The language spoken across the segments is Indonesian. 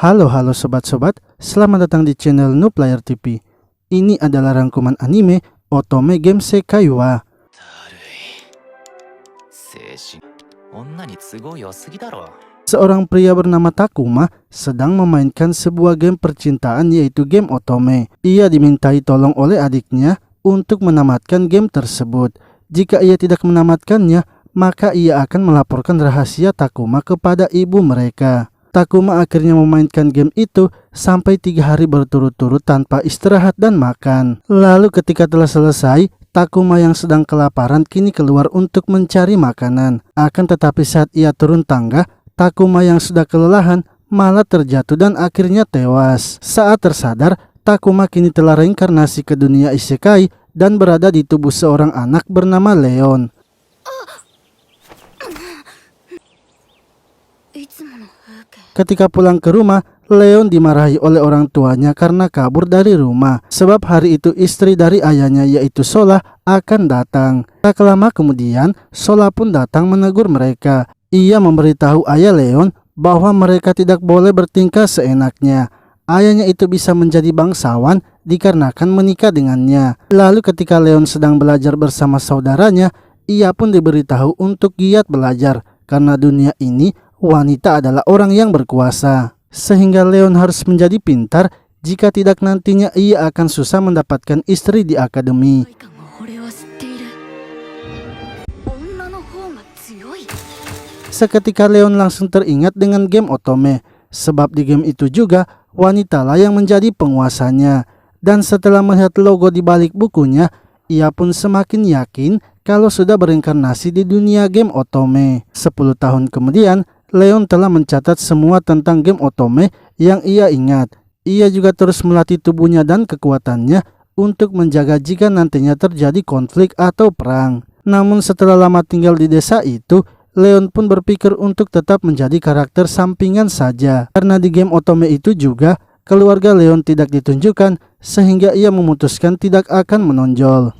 Halo sobat-sobat, selamat datang di channel Nooplayer TV. Ini adalah rangkuman anime Otome Game Sekai wa. Seorang pria bernama Takuma sedang memainkan sebuah game percintaan, yaitu game Otome. Ia dimintai tolong oleh adiknya untuk menamatkan game tersebut. Jika ia tidak menamatkannya, maka ia akan melaporkan rahasia Takuma kepada ibu mereka. Takuma akhirnya memainkan game itu sampai 3 hari berturut-turut tanpa istirahat dan makan. Lalu ketika telah selesai, Takuma yang sedang kelaparan kini keluar untuk mencari makanan. Akan tetapi saat ia turun tangga, Takuma yang sudah kelelahan malah terjatuh dan akhirnya tewas. Saat tersadar, Takuma kini telah reinkarnasi ke dunia isekai dan berada di tubuh seorang anak bernama Leon. Ketika pulang ke rumah, Leon dimarahi oleh orang tuanya karena kabur dari rumah. Sebab hari itu istri dari ayahnya, yaitu Sola, akan datang. Tak lama kemudian, Sola pun datang menegur mereka. Ia memberitahu ayah Leon bahwa mereka tidak boleh bertingkah seenaknya. Ayahnya itu bisa menjadi bangsawan dikarenakan menikah dengannya. Lalu ketika Leon sedang belajar bersama saudaranya, ia pun diberitahu untuk giat belajar karena dunia ini wanita adalah orang yang berkuasa, sehingga Leon harus menjadi pintar, jika tidak nantinya ia akan susah mendapatkan istri di akademi. Seketika Leon langsung teringat dengan game Otome, sebab di game itu juga wanitalah yang menjadi penguasanya. Dan setelah melihat logo di balik bukunya, ia pun semakin yakin kalau sudah berinkarnasi di dunia game Otome. 10 tahun kemudian, Leon telah mencatat semua tentang game Otome yang ia ingat. Ia juga terus melatih tubuhnya dan kekuatannya untuk menjaga jika nantinya terjadi konflik atau perang. Namun setelah lama tinggal di desa itu, Leon pun berpikir untuk tetap menjadi karakter sampingan saja. Karena di game Otome itu juga keluarga Leon tidak ditunjukkan, sehingga ia memutuskan tidak akan menonjol.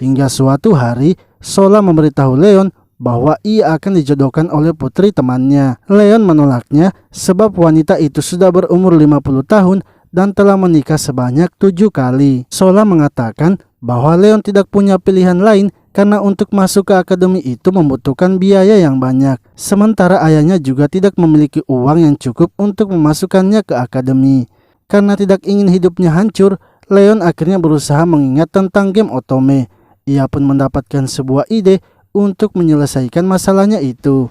Hingga suatu hari, Sola memberitahu Leon bahwa ia akan dijodohkan oleh putri temannya. Leon menolaknya sebab wanita itu sudah berumur 50 tahun dan telah menikah sebanyak 7 kali. Sola mengatakan bahwa Leon tidak punya pilihan lain karena untuk masuk ke akademi itu membutuhkan biaya yang banyak. Sementara ayahnya juga tidak memiliki uang yang cukup untuk memasukkannya ke akademi. Karena tidak ingin hidupnya hancur, Leon akhirnya berusaha mengingat tentang game Otome. Ia pun mendapatkan sebuah ide untuk menyelesaikan masalahnya itu.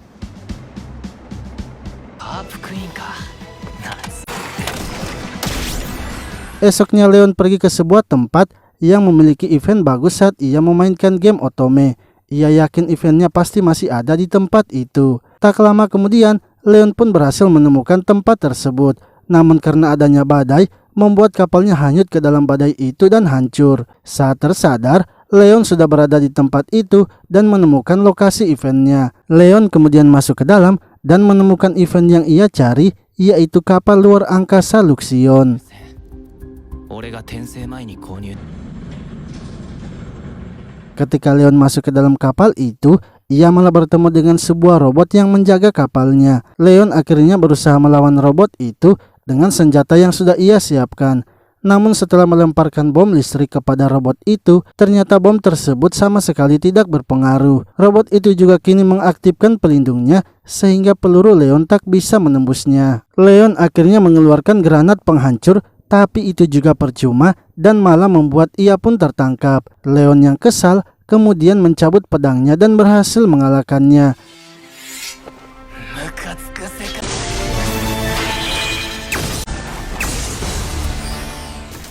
Esoknya Leon pergi ke sebuah tempat yang memiliki event bagus saat ia memainkan game Otome. Ia yakin eventnya pasti masih ada di tempat itu. Tak lama kemudian, Leon pun berhasil menemukan tempat tersebut. Namun karena adanya badai, membuat kapalnya hanyut ke dalam badai itu dan hancur. Saat tersadar, Leon sudah berada di tempat itu dan menemukan lokasi eventnya. Leon kemudian masuk ke dalam dan menemukan event yang ia cari, yaitu kapal luar angkasa Luxion. Ketika Leon masuk ke dalam kapal itu, ia malah bertemu dengan sebuah robot yang menjaga kapalnya. Leon akhirnya berusaha melawan robot itu dengan senjata yang sudah ia siapkan. Namun setelah melemparkan bom listrik kepada robot itu, ternyata bom tersebut sama sekali tidak berpengaruh. Robot itu juga kini mengaktifkan pelindungnya sehingga peluru Leon tak bisa menembusnya. Leon akhirnya mengeluarkan granat penghancur, tapi itu juga percuma dan malah membuat ia pun tertangkap. Leon yang kesal kemudian mencabut pedangnya dan berhasil mengalahkannya.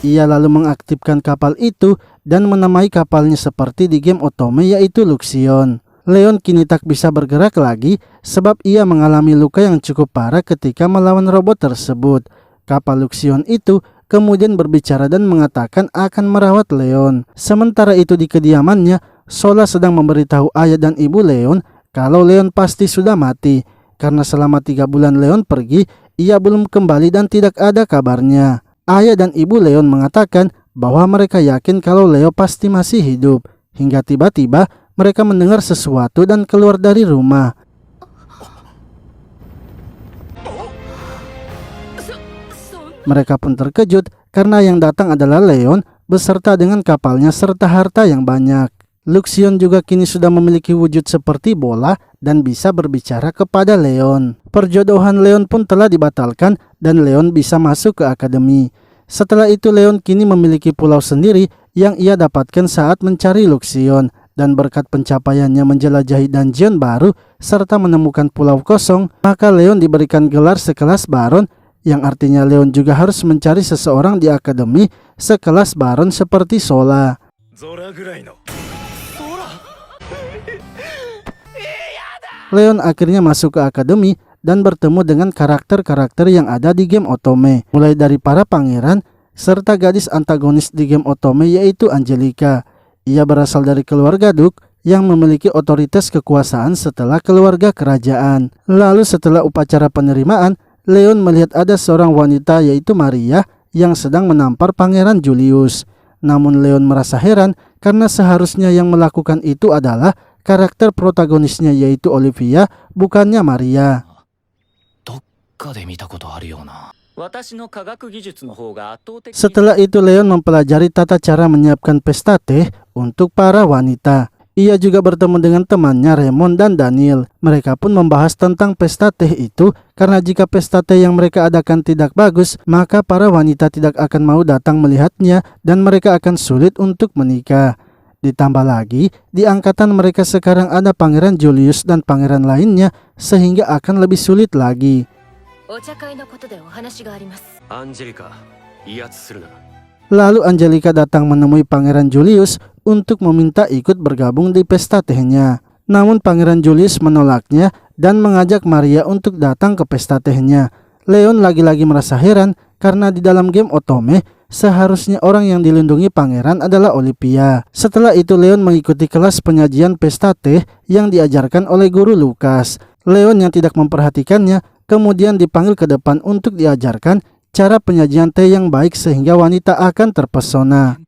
Ia lalu mengaktifkan kapal itu dan menamai kapalnya seperti di game Otome, yaitu Luxion. Leon kini tak bisa bergerak lagi sebab ia mengalami luka yang cukup parah ketika melawan robot tersebut. Kapal Luxion itu kemudian berbicara dan mengatakan akan merawat Leon. Sementara itu di kediamannya, Sola sedang memberitahu ayah dan ibu Leon kalau Leon pasti sudah mati. Karena selama 3 bulan Leon pergi, ia belum kembali dan tidak ada kabarnya. Ayah dan ibu Leon mengatakan bahwa mereka yakin kalau Leo pasti masih hidup. Hingga tiba-tiba mereka mendengar sesuatu dan keluar dari rumah. Mereka pun terkejut karena yang datang adalah Leon beserta dengan kapalnya serta harta yang banyak. Luxion juga kini sudah memiliki wujud seperti bola dan bisa berbicara kepada Leon. Perjodohan Leon pun telah dibatalkan dan Leon bisa masuk ke akademi. Setelah itu Leon kini memiliki pulau sendiri yang ia dapatkan saat mencari Luxion. Dan berkat pencapaiannya menjelajahi dungeon baru serta menemukan pulau kosong, maka Leon diberikan gelar sekelas Baron, yang artinya Leon juga harus mencari seseorang di akademi sekelas Baron seperti Sola. Leon akhirnya masuk ke akademi dan bertemu dengan karakter-karakter yang ada di game Otome, mulai dari para pangeran serta gadis antagonis di game Otome yaitu Angelica. Ia berasal dari keluarga Duke yang memiliki otoritas kekuasaan setelah keluarga kerajaan. Lalu setelah upacara penerimaan, Leon melihat ada seorang wanita yaitu Maria yang sedang menampar Pangeran Julius. Namun Leon merasa heran karena seharusnya yang melakukan itu adalah karakter protagonisnya yaitu Olivia, bukannya Maria. Setelah itu Leon mempelajari tata cara menyiapkan pesta teh untuk para wanita. Ia juga bertemu dengan temannya Raymond dan Daniel. Mereka pun membahas tentang pesta teh itu karena jika pesta teh yang mereka adakan tidak bagus, maka para wanita tidak akan mau datang melihatnya dan mereka akan sulit untuk menikah. Ditambah lagi, di angkatan mereka sekarang ada Pangeran Julius dan pangeran lainnya sehingga akan lebih sulit lagi. Lalu Angelica datang menemui Pangeran Julius untuk meminta ikut bergabung di pesta tehnya. Namun Pangeran Julius menolaknya dan mengajak Maria untuk datang ke pesta tehnya. Leon lagi-lagi merasa heran karena di dalam game Otome seharusnya orang yang dilindungi pangeran adalah Olivia. Setelah itu Leon mengikuti kelas penyajian pesta teh yang diajarkan oleh guru Lucas. Leon yang tidak memperhatikannya kemudian dipanggil ke depan untuk diajarkan cara penyajian teh yang baik sehingga wanita akan terpesona.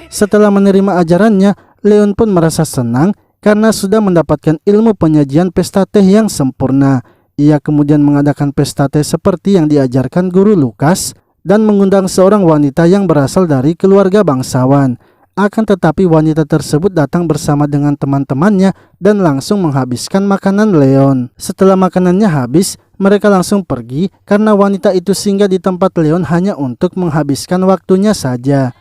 Setelah menerima ajarannya, Leon pun merasa senang karena sudah mendapatkan ilmu penyajian pesta teh yang sempurna. Ia kemudian mengadakan pesta teh seperti yang diajarkan guru Lucas dan mengundang seorang wanita yang berasal dari keluarga bangsawan. Akan tetapi wanita tersebut datang bersama dengan teman-temannya dan langsung menghabiskan makanan Leon. Setelah makanannya habis, mereka langsung pergi karena wanita itu singgah di tempat Leon hanya untuk menghabiskan waktunya saja.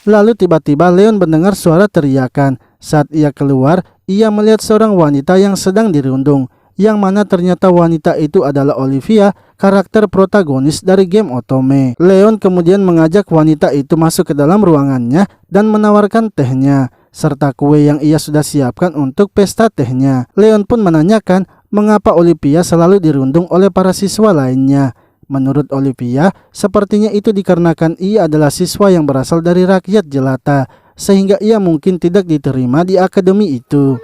Lalu tiba-tiba Leon mendengar suara teriakan. Saat ia keluar, ia melihat seorang wanita yang sedang dirundung, yang mana ternyata wanita itu adalah Olivia, karakter protagonis dari game Otome. Leon kemudian mengajak wanita itu masuk ke dalam ruangannya dan menawarkan tehnya, serta kue yang ia sudah siapkan untuk pesta tehnya. Leon pun menanyakan mengapa Olivia selalu dirundung oleh para siswa lainnya. Menurut Olivia, sepertinya itu dikarenakan ia adalah siswa yang berasal dari rakyat jelata, sehingga ia mungkin tidak diterima di akademi itu.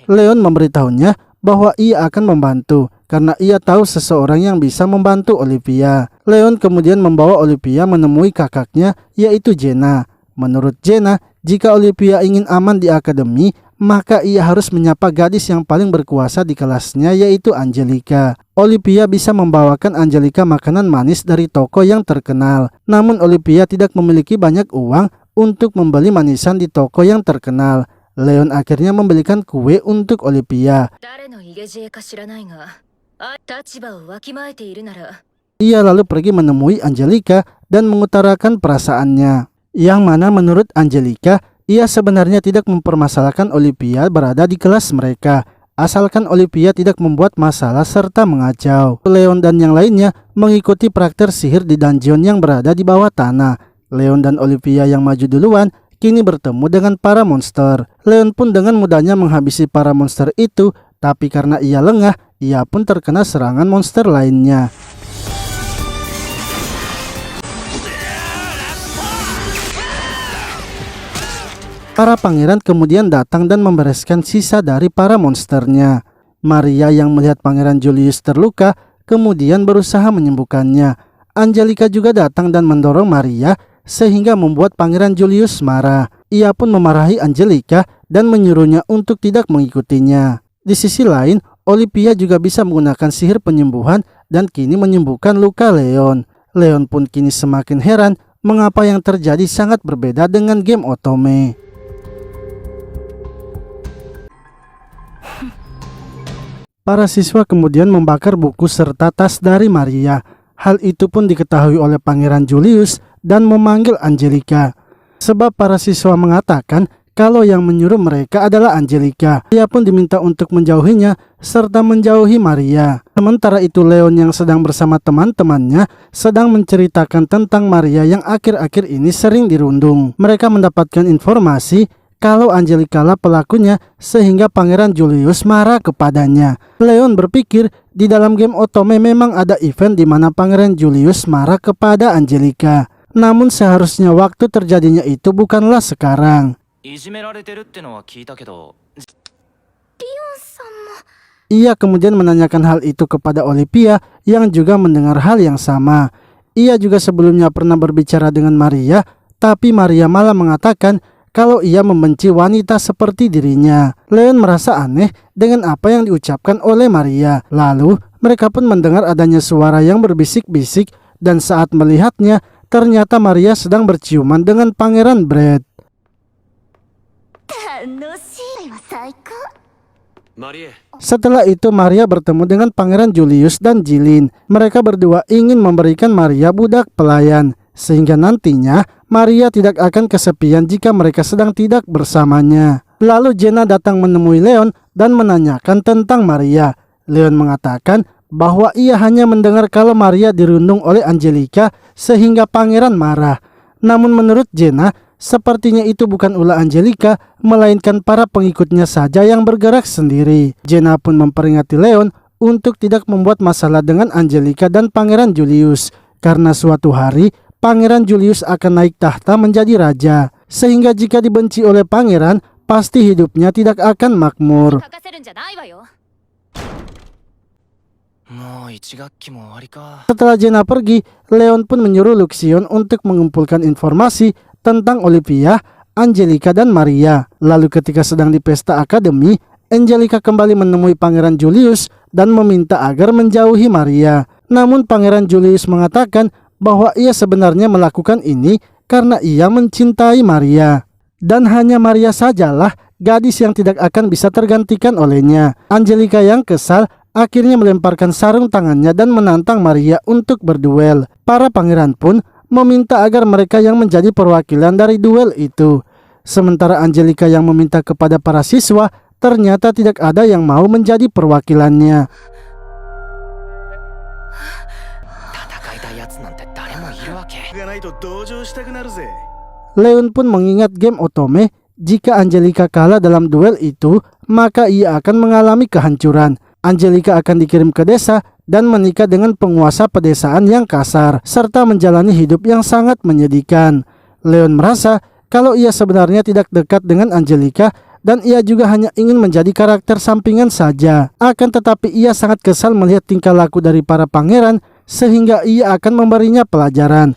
Leon memberitahunya bahwa ia akan membantu karena ia tahu seseorang yang bisa membantu Olivia. Leon kemudian membawa Olivia menemui kakaknya yaitu Jenna. Menurut Jenna, jika Olivia ingin aman di akademi, maka ia harus menyapa gadis yang paling berkuasa di kelasnya yaitu Angelica. Olivia bisa membawakan Angelica makanan manis dari toko yang terkenal. Namun Olivia tidak memiliki banyak uang untuk membeli manisan di toko yang terkenal. Leon akhirnya membelikan kue untuk Olivia. Ia lalu pergi menemui Angelica dan mengutarakan perasaannya. Yang mana menurut Angelica, ia sebenarnya tidak mempermasalahkan Olivia berada di kelas mereka, asalkan Olivia tidak membuat masalah serta mengacau. Leon dan yang lainnya mengikuti praktek sihir di dungeon yang berada di bawah tanah. Leon dan Olivia yang maju duluan kini bertemu dengan para monster. Leon pun dengan mudahnya menghabisi para monster itu, tapi karena ia lengah, ia pun terkena serangan monster lainnya. Para pangeran kemudian datang dan membereskan sisa dari para monsternya. Maria yang melihat Pangeran Julius terluka kemudian berusaha menyembuhkannya. Angelica juga datang dan mendorong Maria sehingga membuat Pangeran Julius marah. Ia pun memarahi Angelica dan menyuruhnya untuk tidak mengikutinya. Di sisi lain, Olivia juga bisa menggunakan sihir penyembuhan dan kini menyembuhkan luka Leon. Leon pun kini semakin heran mengapa yang terjadi sangat berbeda dengan game Otome. Para siswa kemudian membakar buku serta tas dari Maria. Hal itu pun diketahui oleh Pangeran Julius dan memanggil Angelica. Sebab para siswa mengatakan kalau yang menyuruh mereka adalah Angelica. Ia pun diminta untuk menjauhinya serta menjauhi Maria. Sementara itu Leon yang sedang bersama teman-temannya sedang menceritakan tentang Maria yang akhir-akhir ini sering dirundung. Mereka mendapatkan informasi kalau Angelica lah pelakunya sehingga Pangeran Julius marah kepadanya. Leon berpikir di dalam game Otome memang ada event di mana Pangeran Julius marah kepada Angelica. Namun seharusnya waktu terjadinya itu bukanlah sekarang. Ia kemudian menanyakan hal itu kepada Olivia yang juga mendengar hal yang sama. Ia juga sebelumnya pernah berbicara dengan Maria, tapi Maria malah mengatakan kalau ia membenci wanita seperti dirinya. Leon merasa aneh dengan apa yang diucapkan oleh Maria. Lalu mereka pun mendengar adanya suara yang berbisik-bisik dan saat melihatnya ternyata Maria sedang berciuman dengan Pangeran Brad. Setelah itu Maria bertemu dengan Pangeran Julius dan Jilin. Mereka berdua ingin memberikan Maria budak pelayan sehingga nantinya Maria tidak akan kesepian jika mereka sedang tidak bersamanya. Lalu Jenna datang menemui Leon dan menanyakan tentang Maria. Leon mengatakan bahwa ia hanya mendengar kalau Maria dirundung oleh Angelica sehingga pangeran marah. Namun menurut Jenna, sepertinya itu bukan ulah Angelica, melainkan para pengikutnya saja yang bergerak sendiri. Jenna pun memperingati Leon untuk tidak membuat masalah dengan Angelica dan Pangeran Julius, karena suatu hari Pangeran Julius akan naik tahta menjadi raja, sehingga jika dibenci oleh pangeran, pasti hidupnya tidak akan makmur. Setelah Jenna pergi, Leon pun menyuruh Luxion untuk mengumpulkan informasi tentang Olivia, Angelica, dan Maria. Lalu ketika sedang di pesta akademi, Angelica kembali menemui Pangeran Julius dan meminta agar menjauhi Maria. Namun Pangeran Julius mengatakan bahwa ia sebenarnya melakukan ini karena ia mencintai Maria. Dan hanya Maria sajalah gadis yang tidak akan bisa tergantikan olehnya. Angelica yang kesal akhirnya melemparkan sarung tangannya dan menantang Maria untuk berduel. Para pangeran pun meminta agar mereka yang menjadi perwakilan dari duel itu. Sementara Angelica yang meminta kepada para siswa, ternyata tidak ada yang mau menjadi perwakilannya. Leon pun mengingat game Otome, jika Angelica kalah dalam duel itu, maka ia akan mengalami kehancuran. Angelica akan dikirim ke desa dan menikah dengan penguasa pedesaan yang kasar, serta menjalani hidup yang sangat menyedihkan. Leon merasa kalau ia sebenarnya tidak dekat dengan Angelica dan ia juga hanya ingin menjadi karakter sampingan saja. Akan tetapi ia sangat kesal melihat tingkah laku dari para pangeran, sehingga ia akan memberinya pelajaran.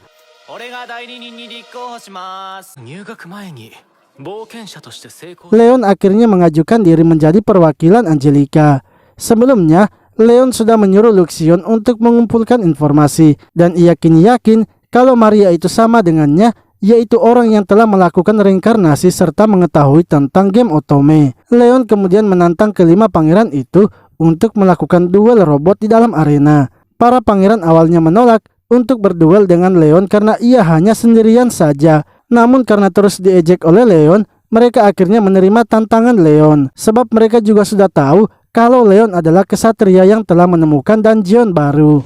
Leon akhirnya mengajukan diri menjadi perwakilan Angelica. Sebelumnya, Leon sudah menyuruh Luxion untuk mengumpulkan informasi dan ia kini yakin kalau Maria itu sama dengannya, yaitu orang yang telah melakukan reinkarnasi serta mengetahui tentang game Otome. Leon kemudian menantang kelima pangeran itu untuk melakukan duel robot di dalam arena. Para pangeran awalnya menolak untuk berduel dengan Leon karena ia hanya sendirian saja. Namun karena terus diejek oleh Leon, mereka akhirnya menerima tantangan Leon. Sebab mereka juga sudah tahu kalau Leon adalah kesatria yang telah menemukan dungeon baru.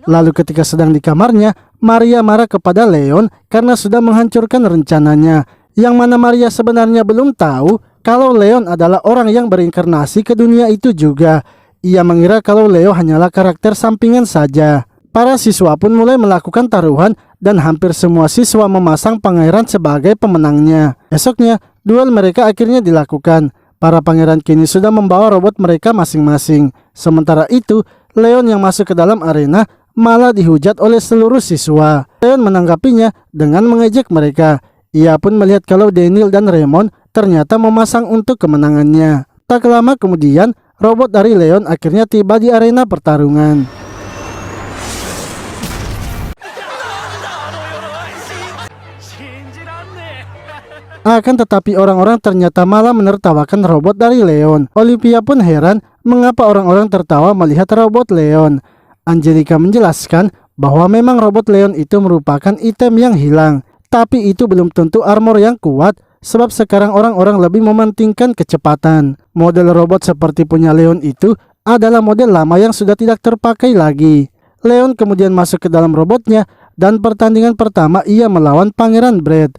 Lalu ketika sedang di kamarnya, Maria marah kepada Leon karena sudah menghancurkan rencananya. Yang mana Maria sebenarnya belum tahu kalau Leon adalah orang yang berinkarnasi ke dunia itu juga. Ia mengira kalau Leo hanyalah karakter sampingan saja. Para siswa pun mulai melakukan taruhan dan hampir semua siswa memasang pangeran sebagai pemenangnya. Esoknya, duel mereka akhirnya dilakukan. Para pangeran kini sudah membawa robot mereka masing-masing. Sementara itu, Leon yang masuk ke dalam arena malah dihujat oleh seluruh siswa. Leon menanggapinya dengan mengejek mereka. Ia pun melihat kalau Daniel dan Raymond ternyata memasang untuk kemenangannya. Tak lama kemudian, robot dari Leon akhirnya tiba di arena pertarungan. Akan tetapi orang-orang ternyata malah menertawakan robot dari Leon. Olivia pun heran mengapa orang-orang tertawa melihat robot Leon. Angelica menjelaskan bahwa memang robot Leon itu merupakan item yang hilang. Tapi itu belum tentu armor yang kuat, sebab sekarang orang-orang lebih mementingkan kecepatan. Model robot seperti punya Leon itu adalah model lama yang sudah tidak terpakai lagi. Leon kemudian masuk ke dalam robotnya dan pertandingan pertama ia melawan Pangeran Brad.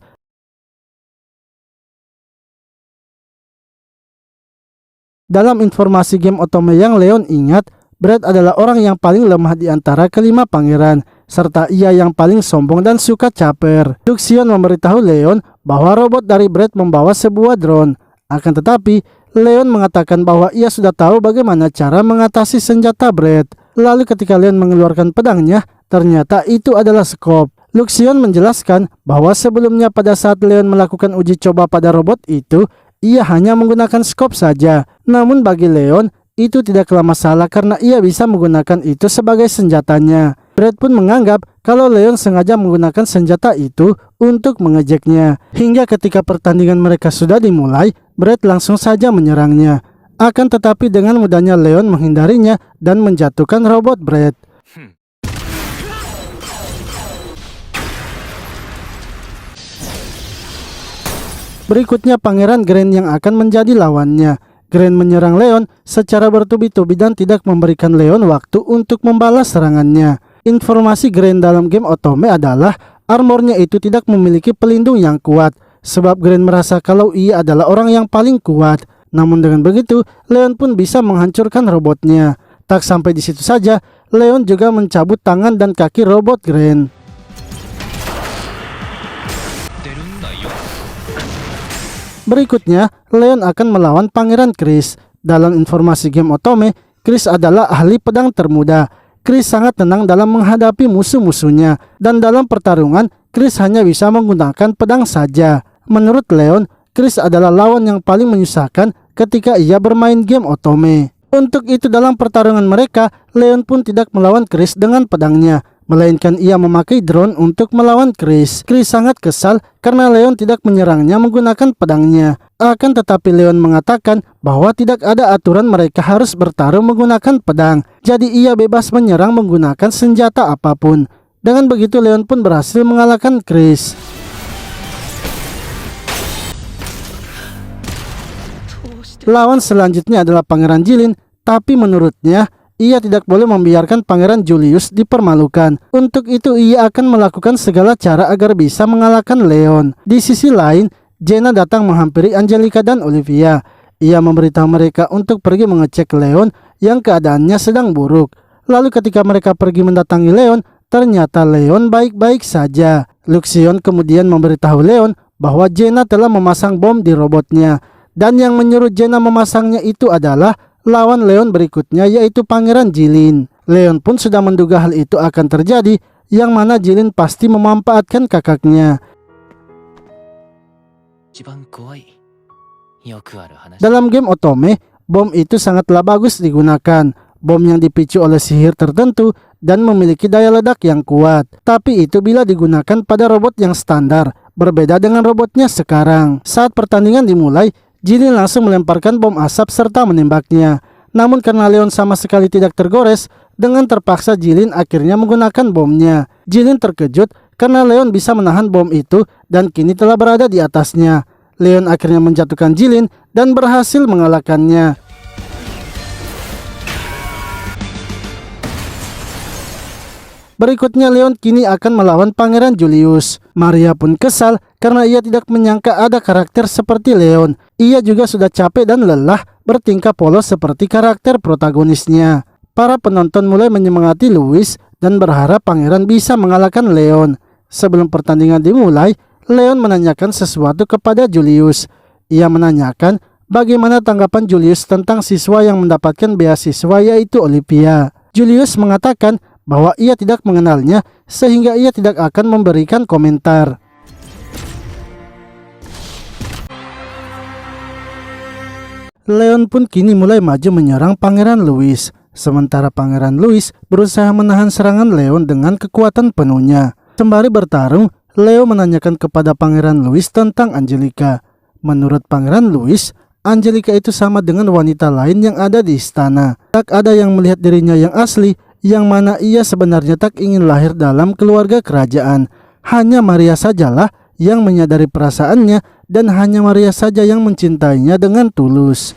Dalam informasi game Otome yang Leon ingat, Brad adalah orang yang paling lemah di antara kelima pangeran, serta ia yang paling sombong dan suka caper. Luxion memberitahu Leon bahwa robot dari Brad membawa sebuah drone. Akan tetapi, Leon mengatakan bahwa ia sudah tahu bagaimana cara mengatasi senjata Brad. Lalu ketika Leon mengeluarkan pedangnya, ternyata itu adalah skop. Luxion menjelaskan bahwa sebelumnya pada saat Leon melakukan uji coba pada robot itu, ia hanya menggunakan skop saja. Namun bagi Leon, itu tidaklah masalah karena ia bisa menggunakan itu sebagai senjatanya. Brad pun menganggap kalau Leon sengaja menggunakan senjata itu untuk mengejeknya. Hingga ketika pertandingan mereka sudah dimulai, Brad langsung saja menyerangnya. Akan tetapi dengan mudahnya Leon menghindarinya dan menjatuhkan robot Brad. Berikutnya Pangeran Grand yang akan menjadi lawannya. Grand menyerang Leon secara bertubi-tubi dan tidak memberikan Leon waktu untuk membalas serangannya. Informasi Grand dalam game Otome adalah armornya itu tidak memiliki pelindung yang kuat, sebab Grand merasa kalau ia adalah orang yang paling kuat. Namun dengan begitu, Leon pun bisa menghancurkan robotnya. Tak sampai di situ saja, Leon juga mencabut tangan dan kaki robot Grand. Berikutnya, Leon akan melawan Pangeran Chris. Dalam informasi game Otome, Chris adalah ahli pedang termuda. Chris sangat tenang dalam menghadapi musuh-musuhnya. Dan dalam pertarungan, Chris hanya bisa menggunakan pedang saja. Menurut Leon, Chris adalah lawan yang paling menyusahkan ketika ia bermain game Otome. Untuk itu dalam pertarungan mereka, Leon pun tidak melawan Chris dengan pedangnya, melainkan ia memakai drone untuk melawan Chris. Chris sangat kesal karena Leon tidak menyerangnya menggunakan pedangnya. Akan tetapi Leon mengatakan bahwa tidak ada aturan mereka harus bertarung menggunakan pedang. Jadi ia bebas menyerang menggunakan senjata apapun. Dengan begitu Leon pun berhasil mengalahkan Chris. Lawan selanjutnya adalah Pangeran Jilin, tapi menurutnya ia tidak boleh membiarkan Pangeran Julius dipermalukan. Untuk itu ia akan melakukan segala cara agar bisa mengalahkan Leon. Di sisi lain, Jenna datang menghampiri Angelica dan Olivia. Ia memberitahu mereka untuk pergi mengecek Leon yang keadaannya sedang buruk. Lalu ketika mereka pergi mendatangi Leon, ternyata Leon baik-baik saja. Luxion kemudian memberitahu Leon bahwa Jenna telah memasang bom di robotnya. Dan yang menyuruh Jenna memasangnya itu adalah lawan Leon berikutnya, yaitu Pangeran Jilin. Leon pun sudah menduga hal itu akan terjadi, yang mana Jilin pasti memanfaatkan kakaknya. Dalam game Otome, bom itu sangatlah bagus digunakan. Bom yang dipicu oleh sihir tertentu dan memiliki daya ledak yang kuat. Tapi itu bila digunakan pada robot yang standar, berbeda dengan robotnya sekarang. Saat pertandingan dimulai, Jilin langsung melemparkan bom asap serta menembaknya. Namun karena Leon sama sekali tidak tergores, dengan terpaksa Jilin akhirnya menggunakan bomnya. Jilin terkejut karena Leon bisa menahan bom itu dan kini telah berada di atasnya. Leon akhirnya menjatuhkan Jilin dan berhasil mengalahkannya. Berikutnya Leon kini akan melawan Pangeran Julius. Maria pun kesal karena ia tidak menyangka ada karakter seperti Leon. Ia juga sudah capek dan lelah bertingkah polos seperti karakter protagonisnya. Para penonton mulai menyemangati Louis dan berharap pangeran bisa mengalahkan Leon. Sebelum pertandingan dimulai, Leon menanyakan sesuatu kepada Julius. Ia menanyakan bagaimana tanggapan Julius tentang siswa yang mendapatkan beasiswa yaitu Olivia. Julius mengatakan bahwa ia tidak mengenalnya sehingga ia tidak akan memberikan komentar. Leon pun kini mulai maju menyerang Pangeran Louis. Sementara Pangeran Louis berusaha menahan serangan Leon dengan kekuatan penuhnya. Sembari bertarung, Leo menanyakan kepada Pangeran Louis tentang Angelica. Menurut Pangeran Louis, Angelica itu sama dengan wanita lain yang ada di istana. Tak ada yang melihat dirinya yang asli, yang mana ia sebenarnya tak ingin lahir dalam keluarga kerajaan. Hanya Maria sajalah yang menyadari perasaannya dan hanya Maria saja yang mencintainya dengan tulus.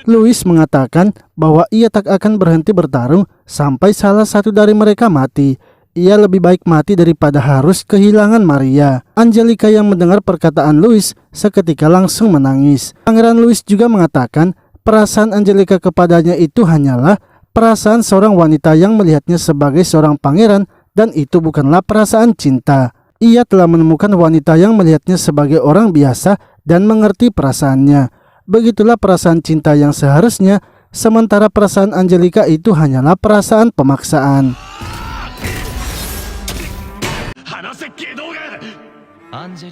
Louis mengatakan bahwa ia tak akan berhenti bertarung sampai salah satu dari mereka mati. Ia lebih baik mati daripada harus kehilangan Maria. Angelica yang mendengar perkataan Louis seketika langsung menangis. Pangeran Louis juga mengatakan perasaan Angelica kepadanya itu hanyalah perasaan seorang wanita yang melihatnya sebagai seorang pangeran dan itu bukanlah perasaan cinta. Ia telah menemukan wanita yang melihatnya sebagai orang biasa dan mengerti perasaannya. Begitulah perasaan cinta yang seharusnya, sementara perasaan Angelica itu hanyalah perasaan pemaksaan.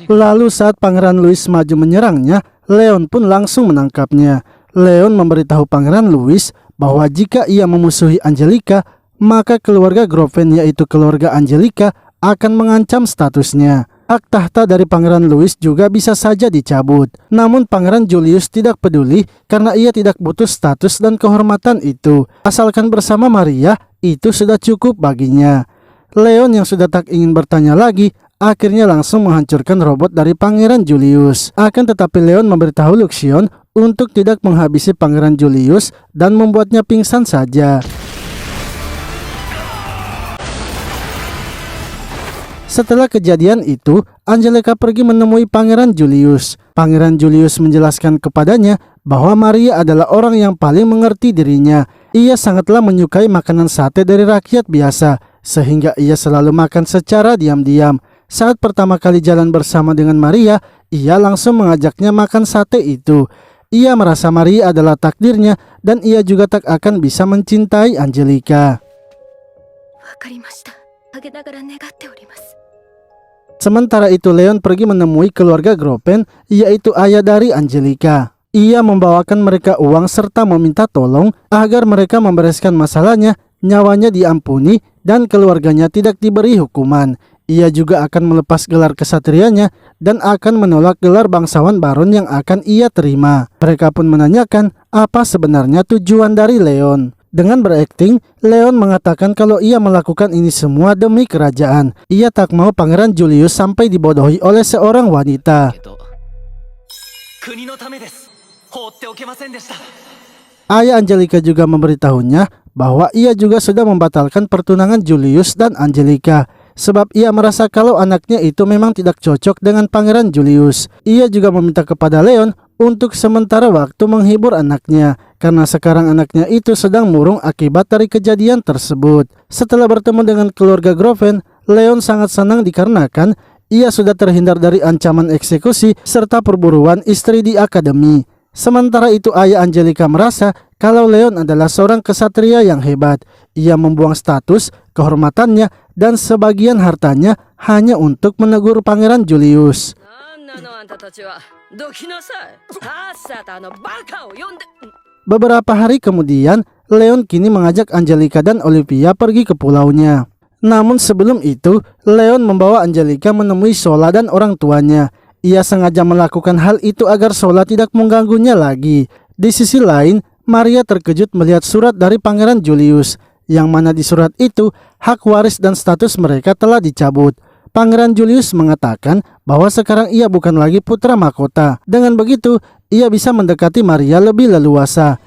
Lalu saat Pangeran Louis maju menyerangnya, Leon pun langsung menangkapnya. Leon memberitahu Pangeran Louis bahwa jika ia memusuhi Angelica, maka keluarga Groven yaitu keluarga Angelica akan mengancam statusnya. Hak tahta dari Pangeran Louis juga bisa saja dicabut. Namun Pangeran Julius tidak peduli karena ia tidak butuh status dan kehormatan itu. Asalkan bersama Maria, itu sudah cukup baginya. Leon yang sudah tak ingin bertanya lagi, akhirnya langsung menghancurkan robot dari Pangeran Julius. Akan tetapi Leon memberitahu Luxion untuk tidak menghabisi Pangeran Julius dan membuatnya pingsan saja. Setelah kejadian itu, Angelica pergi menemui Pangeran Julius. Pangeran Julius menjelaskan kepadanya bahwa Maria adalah orang yang paling mengerti dirinya. Ia sangatlah menyukai makanan sate dari rakyat biasa, sehingga ia selalu makan secara diam-diam. Saat pertama kali jalan bersama dengan Maria, ia langsung mengajaknya makan sate itu. Ia merasa Maria adalah takdirnya dan ia juga tak akan bisa mencintai Angelica. Sementara itu Leon pergi menemui keluarga Groven, yaitu ayah dari Angelica. Ia membawakan mereka uang serta meminta tolong agar mereka membereskan masalahnya, nyawanya diampuni, dan keluarganya tidak diberi hukuman. Ia juga akan melepas gelar kesatrianya dan akan menolak gelar bangsawan baron yang akan ia terima. Mereka pun menanyakan apa sebenarnya tujuan dari Leon. Dengan berakting, Leon mengatakan kalau ia melakukan ini semua demi kerajaan. Ia tak mau Pangeran Julius sampai dibodohi oleh seorang wanita. Ayah Angelica juga memberitahunya bahwa ia juga sudah membatalkan pertunangan Julius dan Angelica, sebab ia merasa kalau anaknya itu memang tidak cocok dengan Pangeran Julius. Ia juga meminta kepada Leon untuk sementara waktu menghibur anaknya, karena sekarang anaknya itu sedang murung akibat dari kejadian tersebut. Setelah bertemu dengan keluarga Groven, Leon sangat senang dikarenakan ia sudah terhindar dari ancaman eksekusi serta perburuan istri di akademi. Sementara itu ayah Angelica merasa kalau Leon adalah seorang kesatria yang hebat. Ia membuang status, kehormatannya, dan sebagian hartanya hanya untuk menegur Pangeran Julius. Beberapa hari kemudian, Leon kini mengajak Angelica dan Olivia pergi ke pulaunya. Namun sebelum itu, Leon membawa Angelica menemui Sola dan orang tuanya. Ia sengaja melakukan hal itu agar Sola tidak mengganggunya lagi. Di sisi lain, Maria terkejut melihat surat dari Pangeran Julius, yang mana di surat itu hak waris dan status mereka telah dicabut. Pangeran Julius mengatakan bahwa sekarang ia bukan lagi putra mahkota. Dengan begitu, ia bisa mendekati Maria lebih leluasa.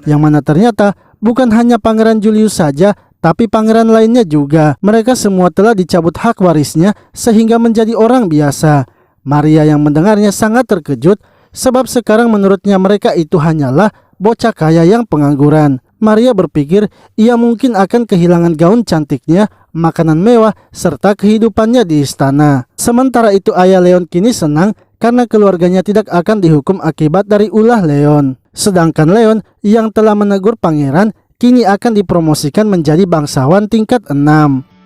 Yang mana ternyata bukan hanya Pangeran Julius saja, tapi pangeran lainnya juga. Mereka semua telah dicabut hak warisnya sehingga menjadi orang biasa. Maria yang mendengarnya sangat terkejut sebab sekarang menurutnya mereka itu hanyalah bocah kaya yang pengangguran. Maria berpikir ia mungkin akan kehilangan gaun cantiknya, makanan mewah, serta kehidupannya di istana. Sementara itu ayah Leon kini senang karena keluarganya tidak akan dihukum akibat dari ulah Leon. Sedangkan Leon yang telah menegur pangeran kini akan dipromosikan menjadi bangsawan tingkat 6.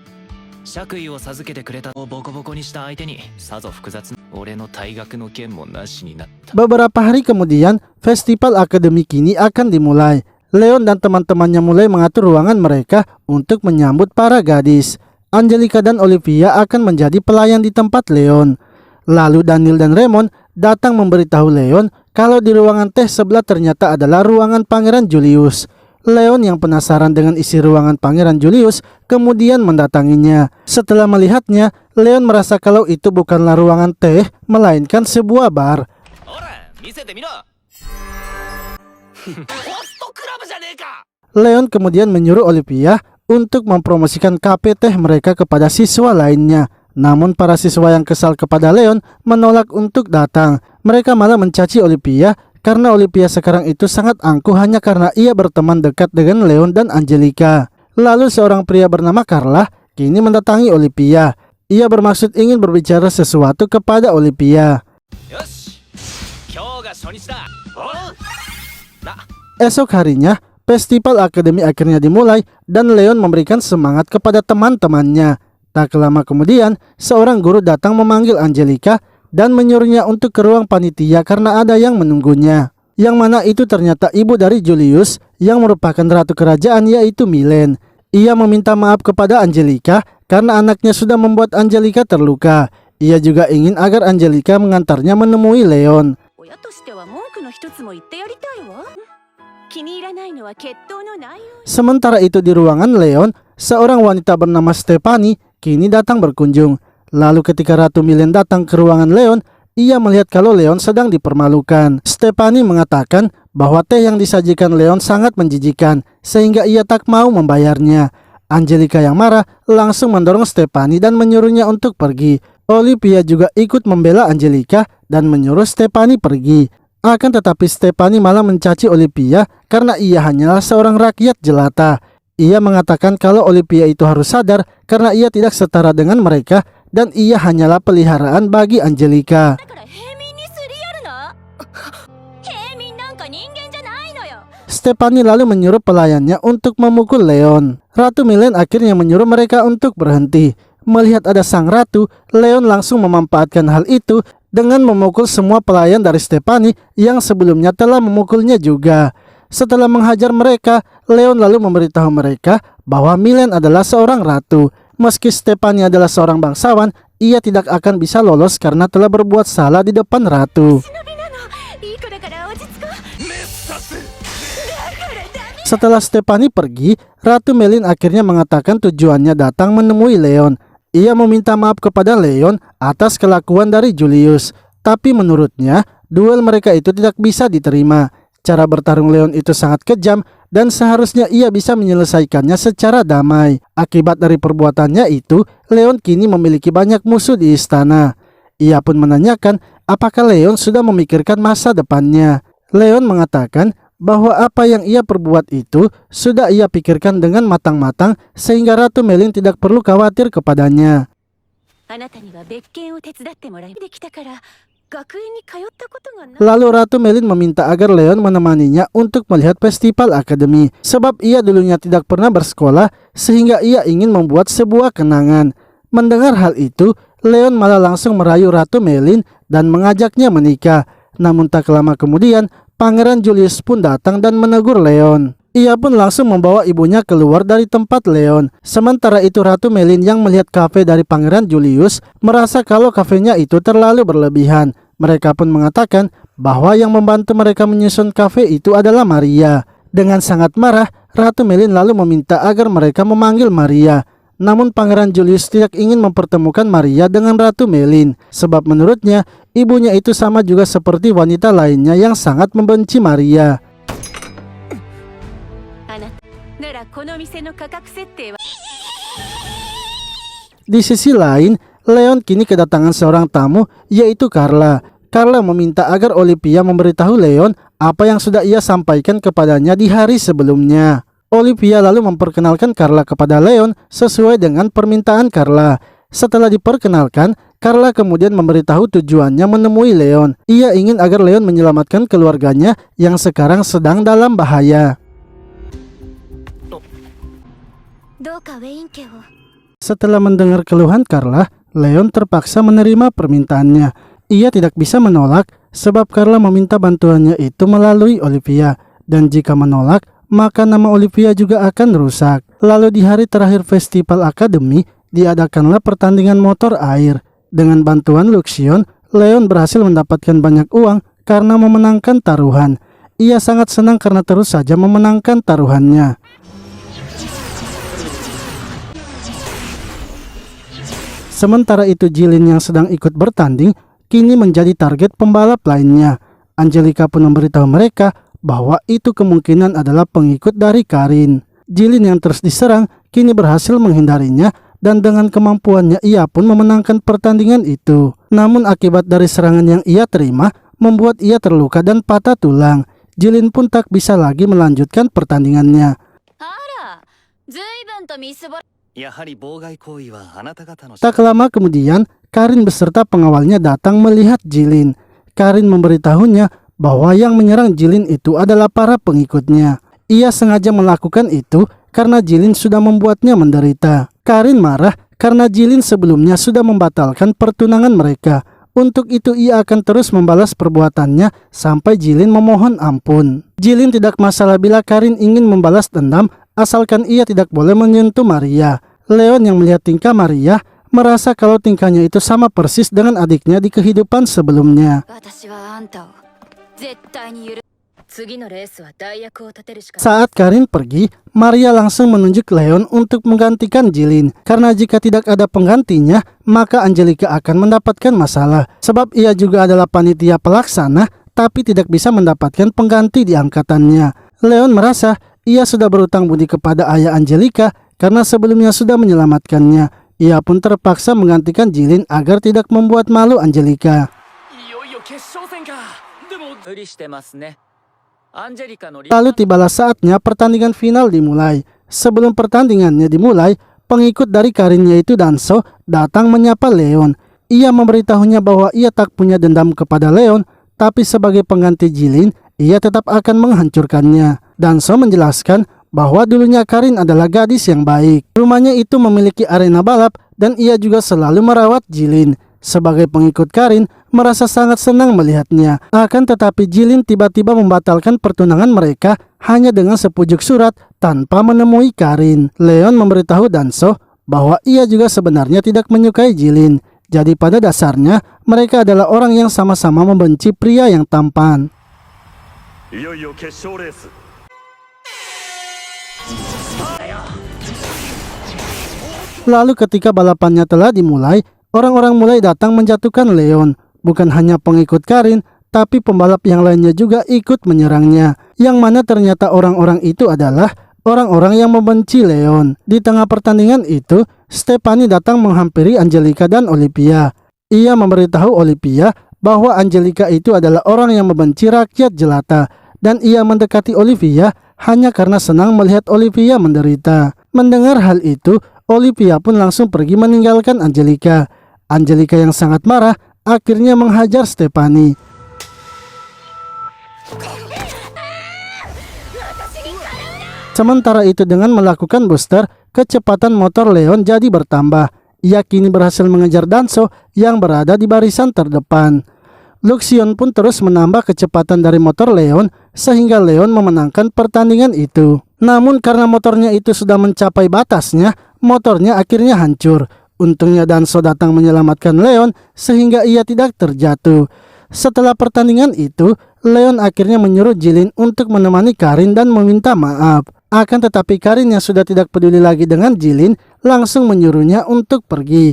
爵位を授けてくれたをボコボコにした相手にさぞ複雑な俺の退学の件もなしになった。 Beberapa hari kemudian, festival akademi kini akan dimulai. Leon dan teman-temannya mulai mengatur ruangan mereka untuk menyambut para gadis. Angelica dan Olivia akan menjadi pelayan di tempat Leon. Lalu Daniel dan Raymond datang memberitahu Leon kalau di ruangan teh sebelah ternyata adalah ruangan Pangeran Julius. Leon yang penasaran dengan isi ruangan Pangeran Julius kemudian mendatanginya. Setelah melihatnya, Leon merasa kalau itu bukanlah ruangan teh, melainkan sebuah bar. Leon kemudian menyuruh Olivia untuk mempromosikan kafe teh mereka kepada siswa lainnya. Namun para siswa yang kesal kepada Leon menolak untuk datang. Mereka malah mencaci Olivia karena Olivia sekarang itu sangat angkuh hanya karena ia berteman dekat dengan Leon dan Angelica. Lalu seorang pria bernama Carla kini mendatangi Olivia. Ia bermaksud ingin berbicara sesuatu kepada Olivia. Esok harinya, festival akademi akhirnya dimulai dan Leon memberikan semangat kepada teman-temannya. Tak lama kemudian, seorang guru datang memanggil Angelica dan menyuruhnya untuk ke ruang panitia karena ada yang menunggunya. Yang mana itu ternyata ibu dari Julius yang merupakan ratu kerajaan, yaitu Milen. Ia meminta maaf kepada Angelica karena anaknya sudah membuat Angelica terluka. Ia juga ingin agar Angelica mengantarnya menemui Leon. Sementara itu di ruangan Leon, seorang wanita bernama Stephanie kini datang berkunjung. Lalu ketika Ratu Milen datang ke ruangan Leon, ia melihat kalau Leon sedang dipermalukan. Stephanie mengatakan bahwa teh yang disajikan Leon sangat menjijikan sehingga ia tak mau membayarnya. Angelica yang marah langsung mendorong Stephanie dan menyuruhnya untuk pergi. Olivia juga ikut membela Angelica dan menyuruh Stephanie pergi. Akan tetapi Stephanie malah mencaci Olivia karena ia hanyalah seorang rakyat jelata. Ia mengatakan kalau Olivia itu harus sadar karena ia tidak setara dengan mereka dan ia hanyalah peliharaan bagi Angelica. Stephanie lalu menyuruh pelayannya untuk memukul Leon. Ratu Milen akhirnya menyuruh mereka untuk berhenti. Melihat ada sang ratu, Leon langsung memanfaatkan hal itu dengan memukul semua pelayan dari Stephanie yang sebelumnya telah memukulnya juga. Setelah menghajar mereka, Leon lalu memberitahu mereka bahwa Milen adalah seorang ratu. Meski Stephanie adalah seorang bangsawan, ia tidak akan bisa lolos karena telah berbuat salah di depan ratu. Setelah Stephanie pergi, Ratu Milen akhirnya mengatakan tujuannya datang menemui Leon. Ia meminta maaf kepada Leon atas kelakuan dari Julius. Tapi menurutnya, duel mereka itu tidak bisa diterima. Cara bertarung Leon itu sangat kejam dan seharusnya ia bisa menyelesaikannya secara damai. Akibat dari perbuatannya itu, Leon kini memiliki banyak musuh di istana. Ia pun menanyakan apakah Leon sudah memikirkan masa depannya. Leon mengatakan bahwa apa yang ia perbuat itu sudah ia pikirkan dengan matang-matang sehingga Ratu Milen tidak perlu khawatir kepadanya. Lalu Ratu Milen meminta agar Leon menemaninya untuk melihat festival akademi sebab ia dulunya tidak pernah bersekolah sehingga ia ingin membuat sebuah kenangan. Mendengar hal itu, Leon malah langsung merayu Ratu Milen dan mengajaknya menikah. Namun tak lama kemudian, Pangeran Julius pun datang dan menegur Leon. Ia pun langsung membawa ibunya keluar dari tempat Leon. Sementara itu Ratu Milen yang melihat kafe dari Pangeran Julius merasa kalau kafenya itu terlalu berlebihan. Mereka pun mengatakan bahwa yang membantu mereka menyusun kafe itu adalah Maria. Dengan sangat marah, Ratu Milen lalu meminta agar mereka memanggil Maria. Namun Pangeran Julius tidak ingin mempertemukan Maria dengan Ratu Milen sebab menurutnya ibunya itu sama juga seperti wanita lainnya yang sangat membenci Maria. Di sisi lain, Leon kini kedatangan seorang tamu, yaitu Carla. Carla meminta agar Olivia memberitahu Leon apa yang sudah ia sampaikan kepadanya di hari sebelumnya. Olivia lalu memperkenalkan Carla kepada Leon sesuai dengan permintaan Carla. Setelah diperkenalkan, Carla kemudian memberitahu tujuannya menemui Leon. Ia ingin agar Leon menyelamatkan keluarganya yang sekarang sedang dalam bahaya. Setelah mendengar keluhan Carla, Leon terpaksa menerima permintaannya. Ia tidak bisa menolak sebab Carla meminta bantuannya itu melalui Olivia. Dan jika menolak, maka nama Olivia juga akan rusak. Lalu di hari terakhir festival akademi, diadakanlah pertandingan motor air. Dengan bantuan Luxion, Leon berhasil mendapatkan banyak uang karena memenangkan taruhan. Ia sangat senang karena terus saja memenangkan taruhannya. Sementara itu Jilin yang sedang ikut bertanding kini menjadi target pembalap lainnya. Angelica pun memberitahu mereka bahwa itu kemungkinan adalah pengikut dari Karin. Jilin yang terus diserang kini berhasil menghindarinya dan dengan kemampuannya ia pun memenangkan pertandingan itu. Namun akibat dari serangan yang ia terima membuat ia terluka dan patah tulang. Jilin pun tak bisa lagi melanjutkan pertandingannya. Tak lama kemudian, Karin beserta pengawalnya datang melihat Jilin. Karin memberitahunya bahwa yang menyerang Jilin itu adalah para pengikutnya. Ia sengaja melakukan itu karena Jilin sudah membuatnya menderita. Karin marah karena Jilin sebelumnya sudah membatalkan pertunangan mereka. Untuk itu ia akan terus membalas perbuatannya sampai Jilin memohon ampun. Jilin tidak masalah bila Karin ingin membalas dendam asalkan ia tidak boleh menyentuh Maria. Leon yang melihat tingkah Maria merasa kalau tingkahnya itu sama persis dengan adiknya di kehidupan sebelumnya. Saat Karin pergi, Maria langsung menunjuk Leon untuk menggantikan Jilin. Karena jika tidak ada penggantinya, maka Angelica akan mendapatkan masalah. Sebab ia juga adalah panitia pelaksana, tapi tidak bisa mendapatkan pengganti di angkatannya. Leon merasa ia sudah berutang budi kepada ayah Angelica karena sebelumnya sudah menyelamatkannya. Ia pun terpaksa menggantikan Jilin agar tidak membuat malu Angelica. Lalu tibalah saatnya pertandingan final dimulai. Sebelum pertandingannya dimulai, pengikut dari Karin yaitu Danso datang menyapa Leon. Ia memberitahunya bahwa ia tak punya dendam kepada Leon, tapi sebagai pengganti Jilin, ia tetap akan menghancurkannya. Danso menjelaskan bahwa dulunya Karin adalah gadis yang baik. Rumahnya itu memiliki arena balap dan ia juga selalu merawat Jilin. Sebagai pengikut Karin, merasa sangat senang melihatnya. Akan tetapi Jilin tiba-tiba membatalkan pertunangan mereka hanya dengan sepujuk surat tanpa menemui Karin. Leon memberitahu Danso bahwa ia juga sebenarnya tidak menyukai Jilin. Jadi pada dasarnya mereka adalah orang yang sama-sama membenci pria yang tampan. Lalu ketika balapannya telah dimulai, orang-orang mulai datang menjatuhkan Leon. Bukan hanya pengikut Karin, tapi pembalap yang lainnya juga ikut menyerangnya. Yang mana ternyata orang-orang itu adalah orang-orang yang membenci Leon. Di tengah pertandingan itu, Stephanie datang menghampiri Angelica dan Olivia. Ia memberitahu Olivia bahwa Angelica itu adalah orang yang membenci rakyat jelata. Dan ia mendekati Olivia hanya karena senang melihat Olivia menderita. Mendengar hal itu, Olivia pun langsung pergi meninggalkan Angelica. Angelica yang sangat marah akhirnya menghajar Stephanie. Sementara itu dengan melakukan booster, kecepatan motor Leon jadi bertambah. Ia kini berhasil mengejar Danso yang berada di barisan terdepan. Luxion pun terus menambah kecepatan dari motor Leon sehingga Leon memenangkan pertandingan itu. Namun karena motornya itu sudah mencapai batasnya, motornya akhirnya hancur. Untungnya Danso datang menyelamatkan Leon sehingga ia tidak terjatuh. Setelah pertandingan itu, Leon akhirnya menyuruh Jilin untuk menemani Karin dan meminta maaf. Akan tetapi Karin yang sudah tidak peduli lagi dengan Jilin langsung menyuruhnya untuk pergi.